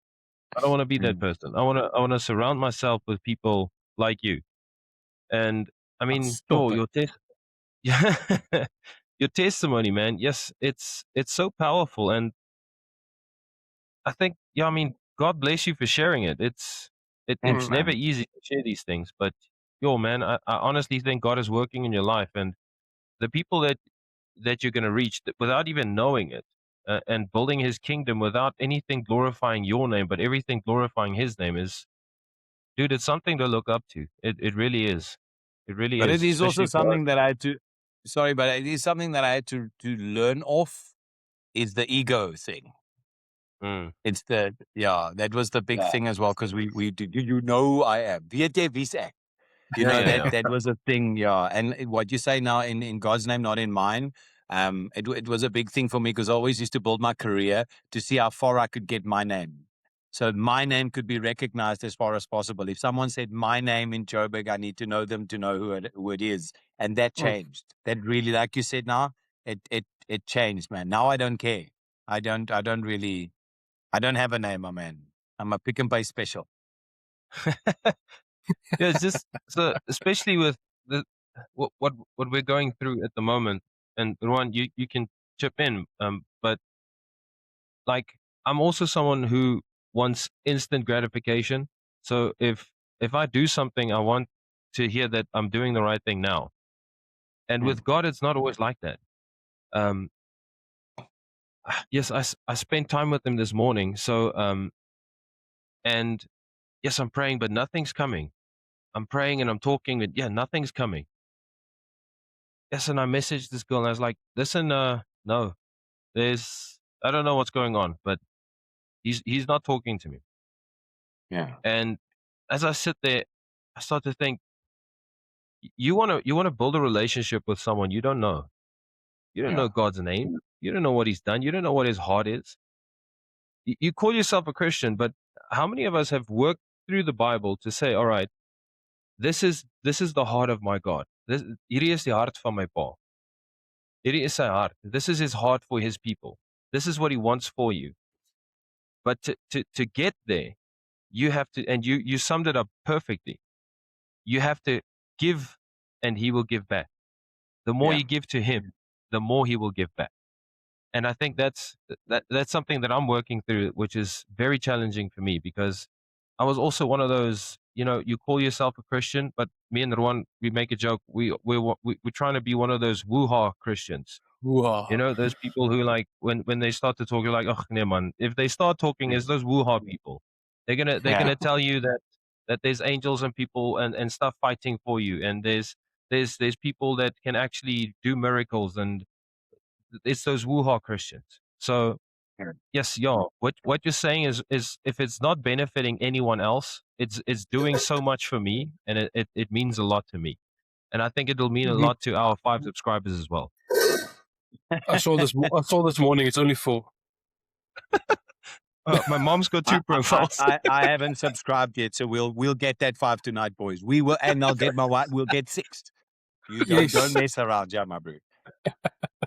I don't want to be that Mm. person. I want to surround myself with people like you. And I mean, Stop it. your testimony, man. Yes, it's so powerful, and I think, I mean, God bless you for sharing it. It's Thanks, never man. easy to share these things, but man, I honestly think God is working in your life, and the people that you're going to reach without even knowing it, and building His kingdom without anything glorifying your name, but everything glorifying His name is, dude, it's something to look up to. It really is. It really But is, it is also especially for us. something that I had to. Sorry, but it is something that I had to learn off. Is the ego thing. Mm. It's that was the big thing as well, because we do you know who I am? Weet jy wie's ek? Yeah. That was a thing, yeah. And what you say now, in God's name, not in mine. It was a big thing for me, because I always used to build my career to see how far I could get my name. So my name could be recognized as far as possible. If someone said my name in Joburg, I need to know them to know who it is. And that changed. That really, like you said now, it changed, man. Now I don't care. I don't have a name, my man. I'm a Pick n Pay special. Yeah, it's just so, especially with what we're going through at the moment. And Ruan, you can chip in, but like, I'm also someone who wants instant gratification. So if I do something, I want to hear that I'm doing the right thing now. And with God, it's not always like that. Yes, I spent time with Him this morning. So and yes, I'm praying, but nothing's coming. I'm praying and I'm talking, but yeah, nothing's coming. Yes, and I messaged this girl and I was like, listen, no, I don't know what's going on, but he's not talking to me. Yeah. And as I sit there, I start to think, you want to build a relationship with someone you don't know. You don't know God's name. You don't know what He's done. You don't know what His heart is. You call yourself a Christian, but how many of us have worked through the Bible to say, all right, this is the heart of my God. Hierdie is die hart van my pa. Hierdie is sy hart. This is His heart for His people. This is what he wants for you. But to get there, you have to, and you summed it up perfectly. You have to give, and he will give back. The more Yeah. you give to him, the more he will give back. And I think that's something that I'm working through, which is very challenging for me, because I was also one of those, you call yourself a Christian, but me and Ruan, we make a joke. We're trying to be one of those woo-ha Christians. Wow. Those people who, like, when they start to talk, you're like, oh, nee, man. If they start talking as those woo-ha people, they're gonna tell you that there's angels and people and stuff fighting for you, and there's people that can actually do miracles, and it's those woo-ha Christians. So Yeah. yes, what you're saying is if it's not benefiting anyone else, it's doing so much for me, and it means a lot to me, and I think it'll mean a Mhm. lot to our 5 subscribers as well. I saw this morning. It's only 4. My mom's got 2 profiles. I haven't subscribed yet, so we'll get that 5 tonight, boys. We will, and I'll get my wife. We'll get 6. You don't Yes. mess around, yeah, my bro.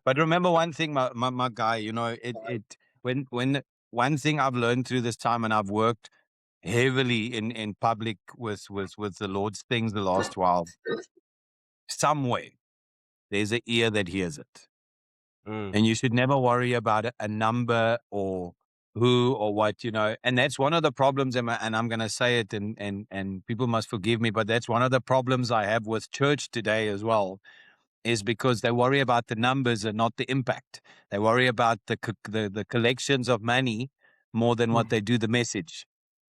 But remember one thing, my guy. When one thing I've learned through this time, and I've worked heavily in public with the Lord's things the last while. Somewhere there's an ear that hears it. And you should never worry about a number or who or what, and that's one of the problems, and I'm going to say it, and people must forgive me, but that's one of the problems I have with church today as well, is because they worry about the numbers and not the impact. They worry about the collections of money more than what they do the message.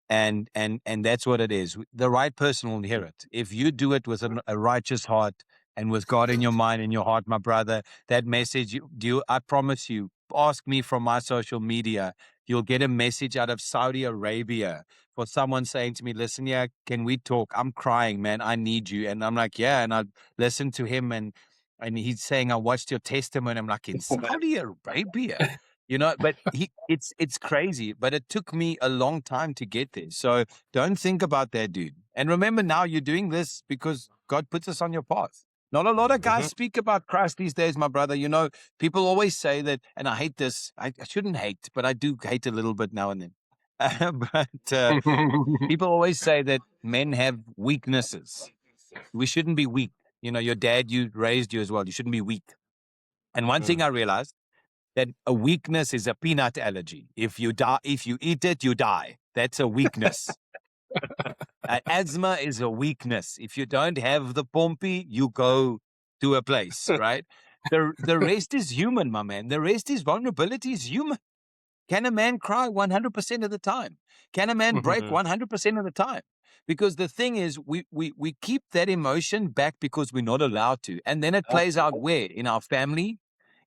And that's what it is. The right person will hear it. If you do it with a righteous heart and with God in your mind and your heart, my brother, that message, I promise you, ask me from my social media, you'll get a message out of Saudi Arabia for someone saying to me, listen, yeah, can we talk? I'm crying, man. I need you. And I'm like, yeah. And I listen to him, and he's saying, I watched your testimony. I'm like, in Saudi Arabia? But it's crazy, but it took me a long time to get there. So don't think about that, dude. And remember, now you're doing this because God puts us on your path. Not a lot of guys speak about Christ these days, my brother. People always say that, and I hate this. I shouldn't hate, but I do hate a little bit now and then. But people always say that men have weaknesses. We shouldn't be weak. Your dad, raised you as well. You shouldn't be weak. And one thing I realized, that a weakness is a peanut allergy. If you eat it, you die. That's a weakness. Asthma is a weakness. If you don't have the pompey, you go to a place, right? The rest is human, my man. The rest is vulnerability is human. Can a man cry 100% of the time? Can a man break 100% of the time? Because the thing is, we keep that emotion back because we're not allowed to. And then it plays out where? In our family,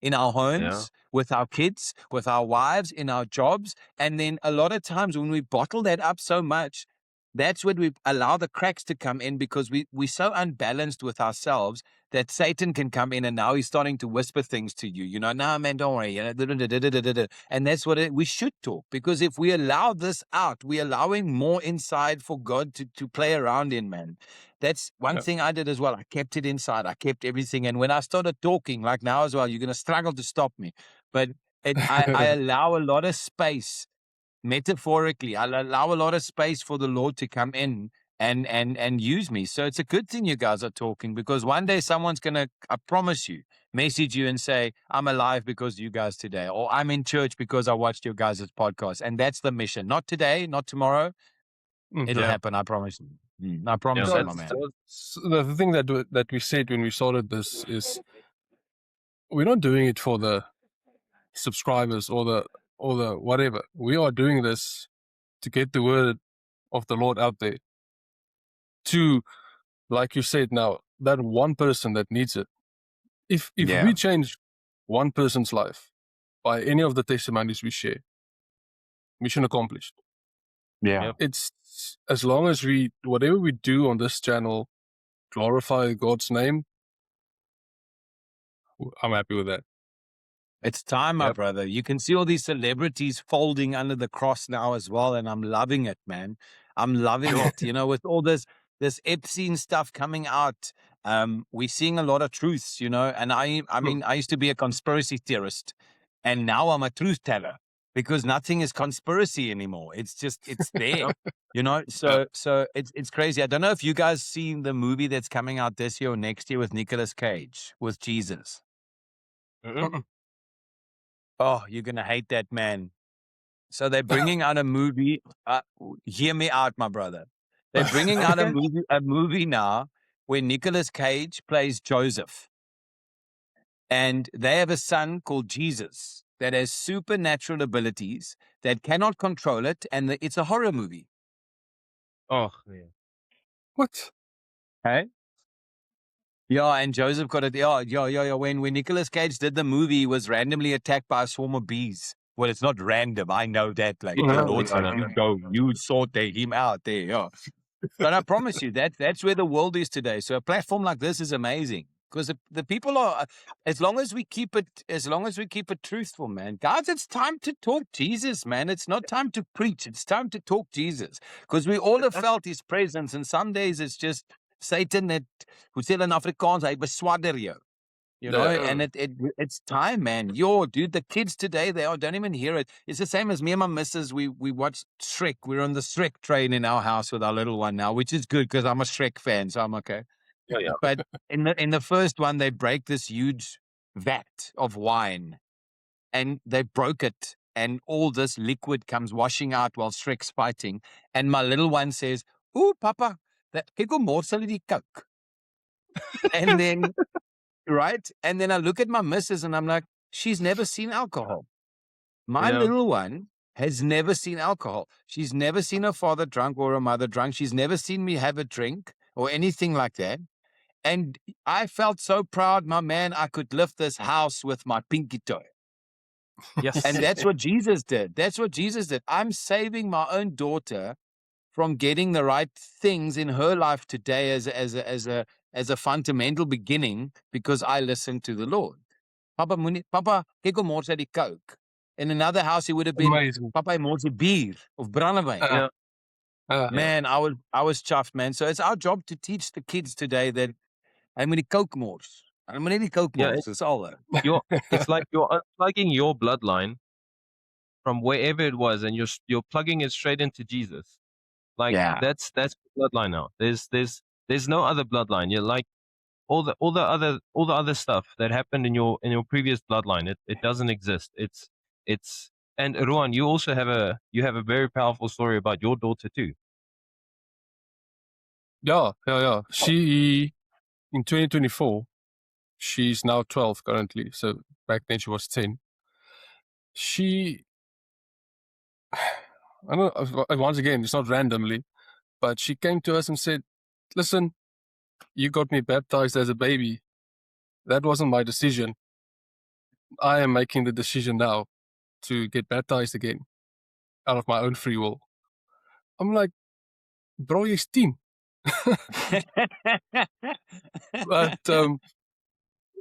in our homes, with our kids, with our wives, in our jobs. And then a lot of times when we bottle that up so much, that's when we allow the cracks to come in, because we're so unbalanced with ourselves that Satan can come in, and now he's starting to whisper things to you. Nah, man, don't worry. And that's what we should talk, because if we allow this out, we're allowing more inside for God to play around in, man. That's one thing I did as well. I kept it inside. I kept everything. And when I started talking, like now as well, you're going to struggle to stop me. But I allow a lot of space. Metaphorically, I'll allow a lot of space for the Lord to come in and use me. So it's a good thing you guys are talking, because one day someone's going to, I promise you, message you and say, I'm alive because of you guys today, or I'm in church because I watched your guys' podcast. And that's the mission. Not today, not tomorrow. It'll happen. I promise you. I promise you, my man. The thing that we said when we started this is, we're not doing it for the subscribers or the whatever. We are doing this to get the word of the Lord out there to, like you said now, that one person that needs it. If we change one person's life by any of the testimonies we share, mission accomplished. Yeah. It's, as long as whatever we do on this channel, glorify God's name, I'm happy with that. It's time, my brother. You can see all these celebrities folding under the cross now as well, and I'm loving it, man. I'm loving it. With all this Epstein stuff coming out, we're seeing a lot of truths, and I mean, I used to be a conspiracy theorist, And now I'm a truth teller because nothing is conspiracy anymore. It's just, it's there, you know? So it's crazy. I don't know if you guys seen the movie that's coming out this year or next year with Nicolas Cage, with Jesus. Mm-mm. Oh, you're going to hate that, man. So they're bringing out a movie. Hear me out, my brother. They're bringing out a movie now where Nicolas Cage plays Joseph. And they have a son called Jesus that has supernatural abilities that cannot control it. And it's a horror movie. Oh, man. What? Hey? Yeah, and Joseph got it. Yeah. When Nicolas Cage did the movie, he was randomly attacked by a swarm of bees. Well, it's not random. I know that. Like, Yeah, the Lord said, no. you go, you sort him out there. Yeah. But I promise you, that's where the world is today. So a platform like this is amazing because the people are, as long as we keep it truthful, man. Guys, it's time to talk Jesus, man. It's not time to preach. It's time to talk Jesus because we all have felt his presence. And some days it's just Satan that, hoe sê hulle in Afrikaans, hy beswadder jou. You know, and it's time, man. Dude, the kids today, they don't even hear it. It's the same as me and my missus. We watched Shrek. We're on the Shrek train in our house with our little one now, which is good because I'm a Shrek fan, so I'm okay. Yeah. But in the first one, they break this huge vat of wine, and they broke it, and all this liquid comes washing out while Shrek's fighting. And my little one says, "Ooh, Papa, kyk hoe mors hulle die Coke." And then. Right? And then I look at my missus and I'm like, she's never seen alcohol. My Yeah. little one has never seen alcohol. She's never seen her father drunk or her mother drunk. She's never seen me have a drink or anything like that. And I felt so proud, my man, I could lift this house with my pinky toe. Yes. And that's what Jesus did. That's what Jesus did. I'm saving my own daughter from getting the right things in her life today as a fundamental beginning because I listened to the Lord. Papa, kyk hoe mors hy die Coke. In another house, it would have been, Amazing. Papa, hy mors die bier of brandewyn. Yeah. Man, I was chuffed, man. So it's our job to teach the kids today that hy moet die Coke mors. Hy moet net die Coke Yeah, mors. Dis al there. It's like you're unplugging your bloodline from wherever it was, and you're plugging it straight into Jesus. Like Yeah. that's the bloodline now. There's no other bloodline. You're like all the other stuff that happened in your previous bloodline. It doesn't exist. It's and Ruan, you also have a very powerful story about your daughter too. Yeah. She, in 2024, she's now 12 currently. So back then she was 10. I don't know, once again, it's not randomly, but she came to us and said, listen, you got me baptized as a baby. That wasn't my decision. I am making the decision now to get baptized again out of my own free will. I'm like, bro, jy's 10. But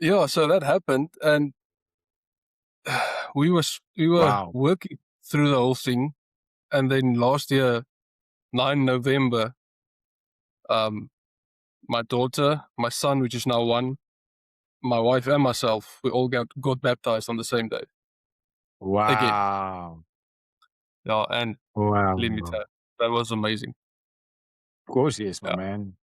yeah, so that happened, and we were Wow. working through the whole thing, and then last year, 9 November, my daughter, my son, which is now 1, my wife and myself, we all got baptized on the same day. Wow. Yeah, and Wow. let me tell you, that was amazing. Of course, yes, my Yeah. man.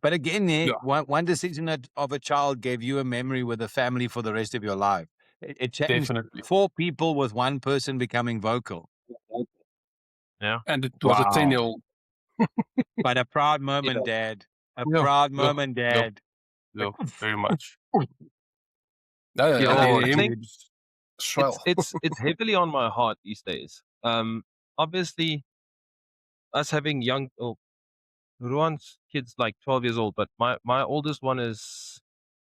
But again, Yeah. one decision of a child gave you a memory with a family for the rest of your life. It changed Definitely. 4 people with 1 person becoming vocal. Yeah. And it was a Wow. 10-year-old. But a proud moment, Dad. A Yeah, proud yeah, moment, yeah. Dad. Yeah, very much. Yeah, and I him, think swell. it's heavily on my heart these days. Obviously, us having young, Ruan's kid's like 12 years old, but my oldest one is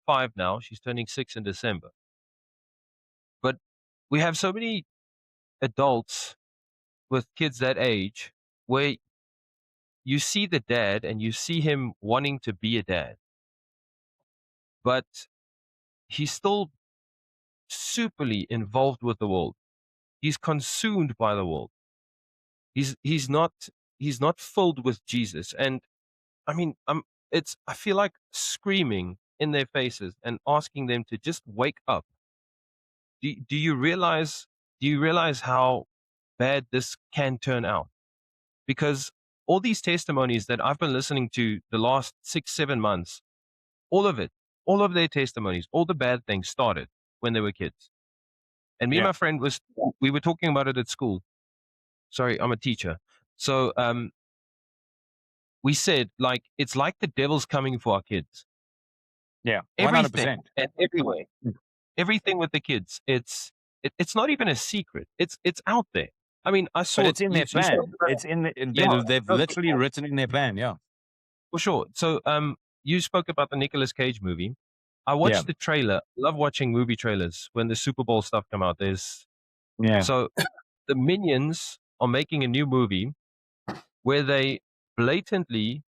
5 now. She's turning 6 in December. But we have so many adults with kids that age where you see the dad and you see him wanting to be a dad, but he's still superly involved with the world. He's consumed by the world. He's not filled with Jesus. And I mean, I feel like screaming in their faces and asking them to just wake up do you realize how bad this can turn out? Because all these testimonies that I've been listening to the last 6-7 months, all of their testimonies, all the bad things started when they were kids. And me and Yeah. my friend we were talking about it at school. Sorry, I'm a teacher. So we said, like, it's like the devil's coming for our kids. Yeah. Everything 100%. and everywhere. Mm. Everything with the kids. It's not even a secret. It's out there. I mean, I saw But it's in their you spoke plan. about- It's in Yeah, they've no, literally written in their plan. Yeah. for sure. So you spoke about the Nicolas Cage movie. I watched the trailer. Love watching movie trailers when the Super Bowl stuff come out. Yeah. So the Minions are making a new movie where they blatantly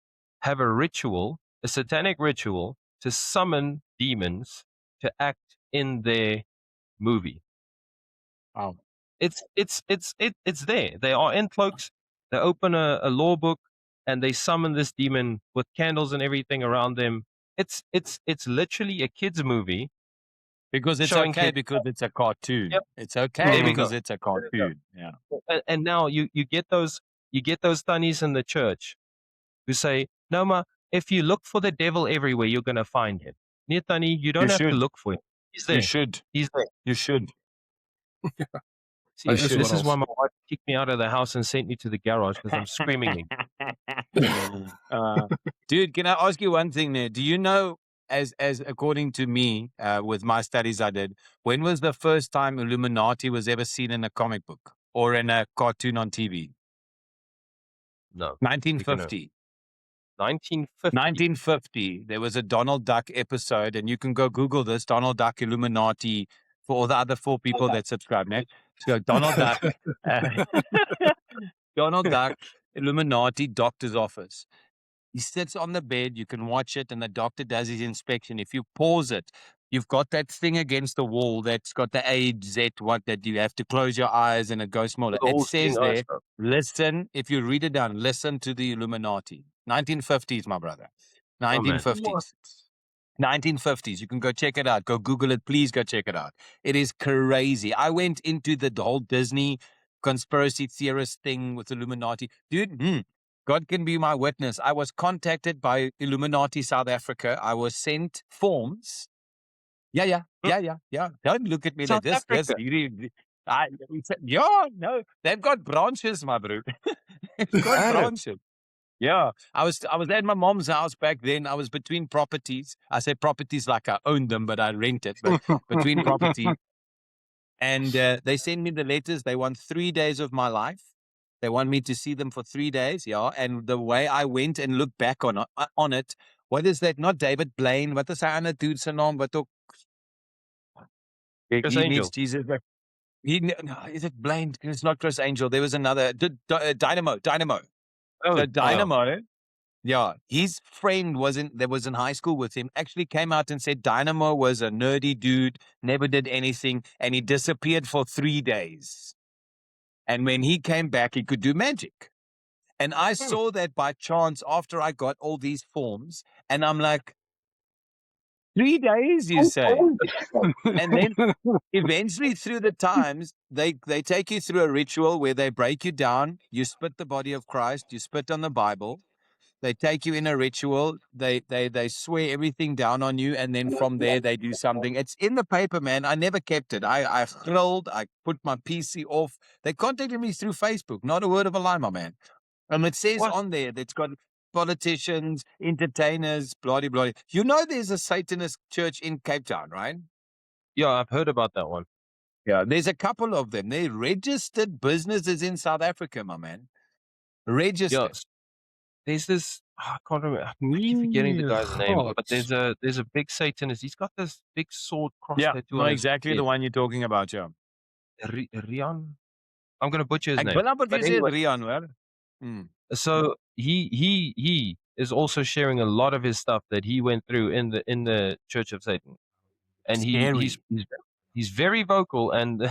have a ritual, a satanic ritual, to summon demons to act in their movie. Wow. It's there. They are in cloaks. They open a law book and they summon this demon with candles and everything around them. It's literally a kids movie. Because it's Showing okay kids. because it's a cartoon. Yep. It's okay There we because go. it's a cartoon. Yeah. And now you get those tannies in the church who say, "No, ma, if you look for the devil everywhere, you're gonna find him. Nee, tannie, you don't have to should. look for him. He's there. You should. He's there." You should. That is should. what This is else. why my wife kicked me out of the house and sent me to the garage because I'm screaming. Dude, can I ask you one thing there? Do you know, as according to me, with my studies I did, when was the first time Illuminati was ever seen in a comic book or in a cartoon on TV? No. 1950. 1950. 1950. There was a Donald Duck episode, and you can go Google this, Donald Duck Illuminati, for all the other 4 people that subscribe. Now, so Donald Duck, Donald Duck Illuminati doctor's office. He sits on the bed, you can watch it, and the doctor does his inspection. If you pause it, you've got that thing against the wall that's got the A, Z, what that you have to close your eyes and it goes smaller. The It whole says thing, there, stuff. listen, if you read it down, listen to the Illuminati. 1950s, my brother. Oh, man. 1950s. 1950s. You can go check it out. Go Google it. Please go check it out. It is crazy. I went into the whole Disney conspiracy theorist thing with Illuminati. Dude, God can be my witness. I was contacted by Illuminati South Africa. I was sent forms. Yeah. Don't look at me South like this. Africa. No, they've got branches, my bro. They've got branches. Yeah, I was at my mom's house back then. I was between properties. I say properties like I owned them, but I rent it. But between properties. And they send me the letters. They want 3 days of my life. They want me to see them for 3 days. Yeah. And the way I went and looked back on it, what is that? Not David Blaine. Wat is hy ander dude se naam? Wat ook Chris he Angel. meets Jesus. No, is it Blaine? It's not Chris Angel. There was another Dynamo. Oh, So Dynamo, yeah, his friend that was in high school with him actually came out and said Dynamo was a nerdy dude, never did anything, and he disappeared for 3 days. And when he came back, he could do magic. And I saw that by chance after I got all these forms, and I'm like, 3 days, you say? And then eventually through the times, they take you through a ritual where they break you down. You spit the body of Christ. You spit on the Bible. They take you in a ritual. They swear everything down on you. And then from there, they do something. It's in the paper, man. I never kept it. I thrilled. I put my PC off. They contacted me through Facebook. Not a word of a lie, my man. And it says on there that's got politicians, entertainers, blah, blah, blah. You know there's a Satanist church in Cape Town, right? Yeah, I've heard about that one. Yeah, there's a couple of them. They're registered businesses in South Africa, my man. Registered. Yes. There's this. I can't remember. I keep forgetting the guy's name. But there's a big Satanist. He's got this big sword cross Yeah, tattoo. no, on his exactly the head. one you're talking about, yeah. Rian. I'm gonna butcher his Ek name. wil amper But vir sê anyway, Rian, hoor. so he is also sharing a lot of his stuff that he went through in the Church of Satan, and he's very vocal, and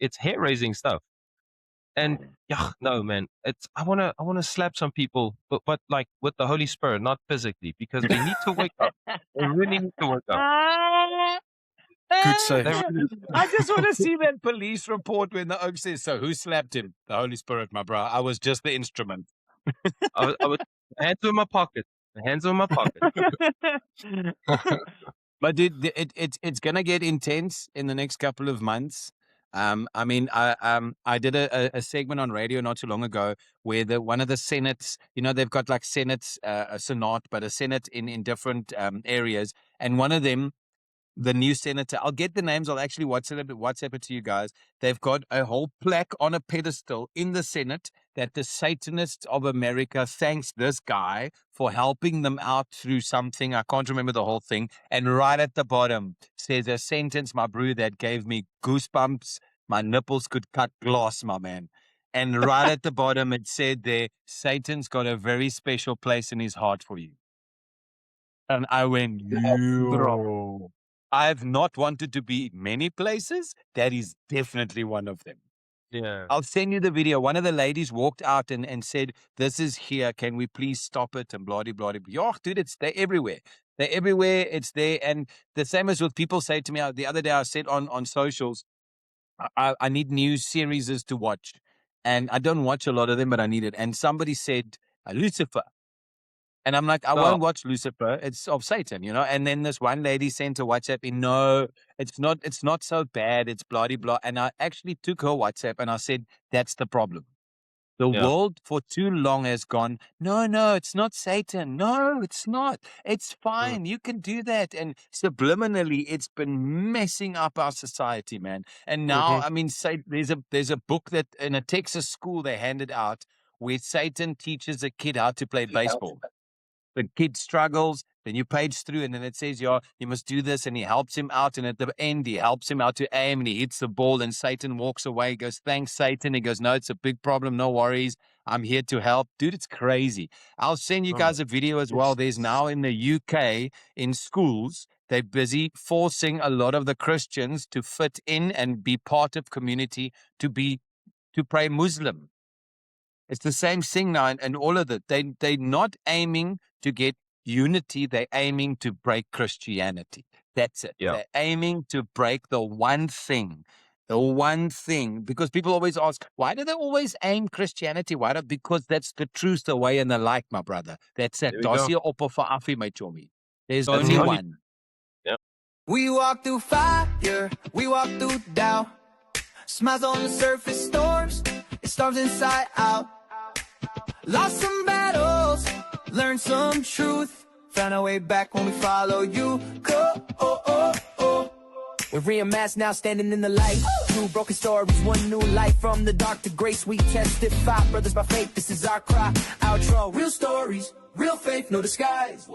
it's hair raising stuff. And yeah, no man, I wanna slap some people, but like with the Holy Spirit, not physically, because they need to wake up. They really need to wake up. Good save. I just want to see that police report when the oak says, so who slapped him? The Holy Spirit, my bro. I was just the instrument. I was hands in my pocket. Hands in my pocket. But dude, it's gonna get intense in the next couple of months. I mean, I did a segment on radio not too long ago where one of the senates, they've got like senates, a senate, but a senate in different areas, and one of them, the new senator, I'll get the names, I'll actually WhatsApp it to you guys. They've got a whole plaque on a pedestal in the Senate that the Satanists of America thanks this guy for helping them out through something. I can't remember the whole thing. And right at the bottom says a sentence, my brew, that gave me goosebumps. My nipples could cut glass, my man. And right at the bottom, it said there, Satan's got a very special place in his heart for you. And I went, yo. I've not wanted to be many places. That is definitely one of them. Yeah. I'll send you the video. One of the ladies walked out and said, this is here. Can we please stop it? And blah, blah, blah. Yo, dude, they're everywhere. They're everywhere. It's there. And the same as what people say to me. The other day I said on socials, I need new series to watch. And I don't watch a lot of them, but I need it. And somebody said, Lucifer. And I'm like, I won't watch Lucifer. It's of Satan, And then this one lady sent a WhatsApp in, no, it's not so bad. It's blah, blah, blah. And I actually took her WhatsApp and I said, that's the problem. The world for too long has gone, no, it's not Satan. No, it's not. It's fine. You can do that. And subliminally, it's been messing up our society, man. And now, I mean, there's a book that in a Texas school they handed out where Satan teaches a kid how to play baseball. The kid struggles, then you page through, and then it says, you must do this, and he helps him out, and at the end, he helps him out to aim, and he hits the ball, and Satan walks away. He goes, thanks, Satan. He goes, no, it's a big problem. No worries. I'm here to help. Dude, it's crazy. I'll send you guys a video as well. There's now in the UK, in schools, they're busy forcing a lot of the Christians to fit in and be part of community, to pray Muslim. It's the same thing now, and all of it. They're not aiming to get unity. They're aiming to break Christianity. That's it. Yeah. They're aiming to break the one thing. Because people always ask, why do they always aim Christianity? Because that's the truth, the way, and the like, my brother. That's it. There's only one. Yeah. We walk through fire, we walk through doubt. Smiles on the surface, storms inside out. Lost some battles, learned some truth. Found our way back when we follow you. We're remasked now, standing in the light. Two broken stories, one new life. From the dark to grace, we testify. Brothers by faith, this is our cry. Outro, real stories, real faith, no disguise.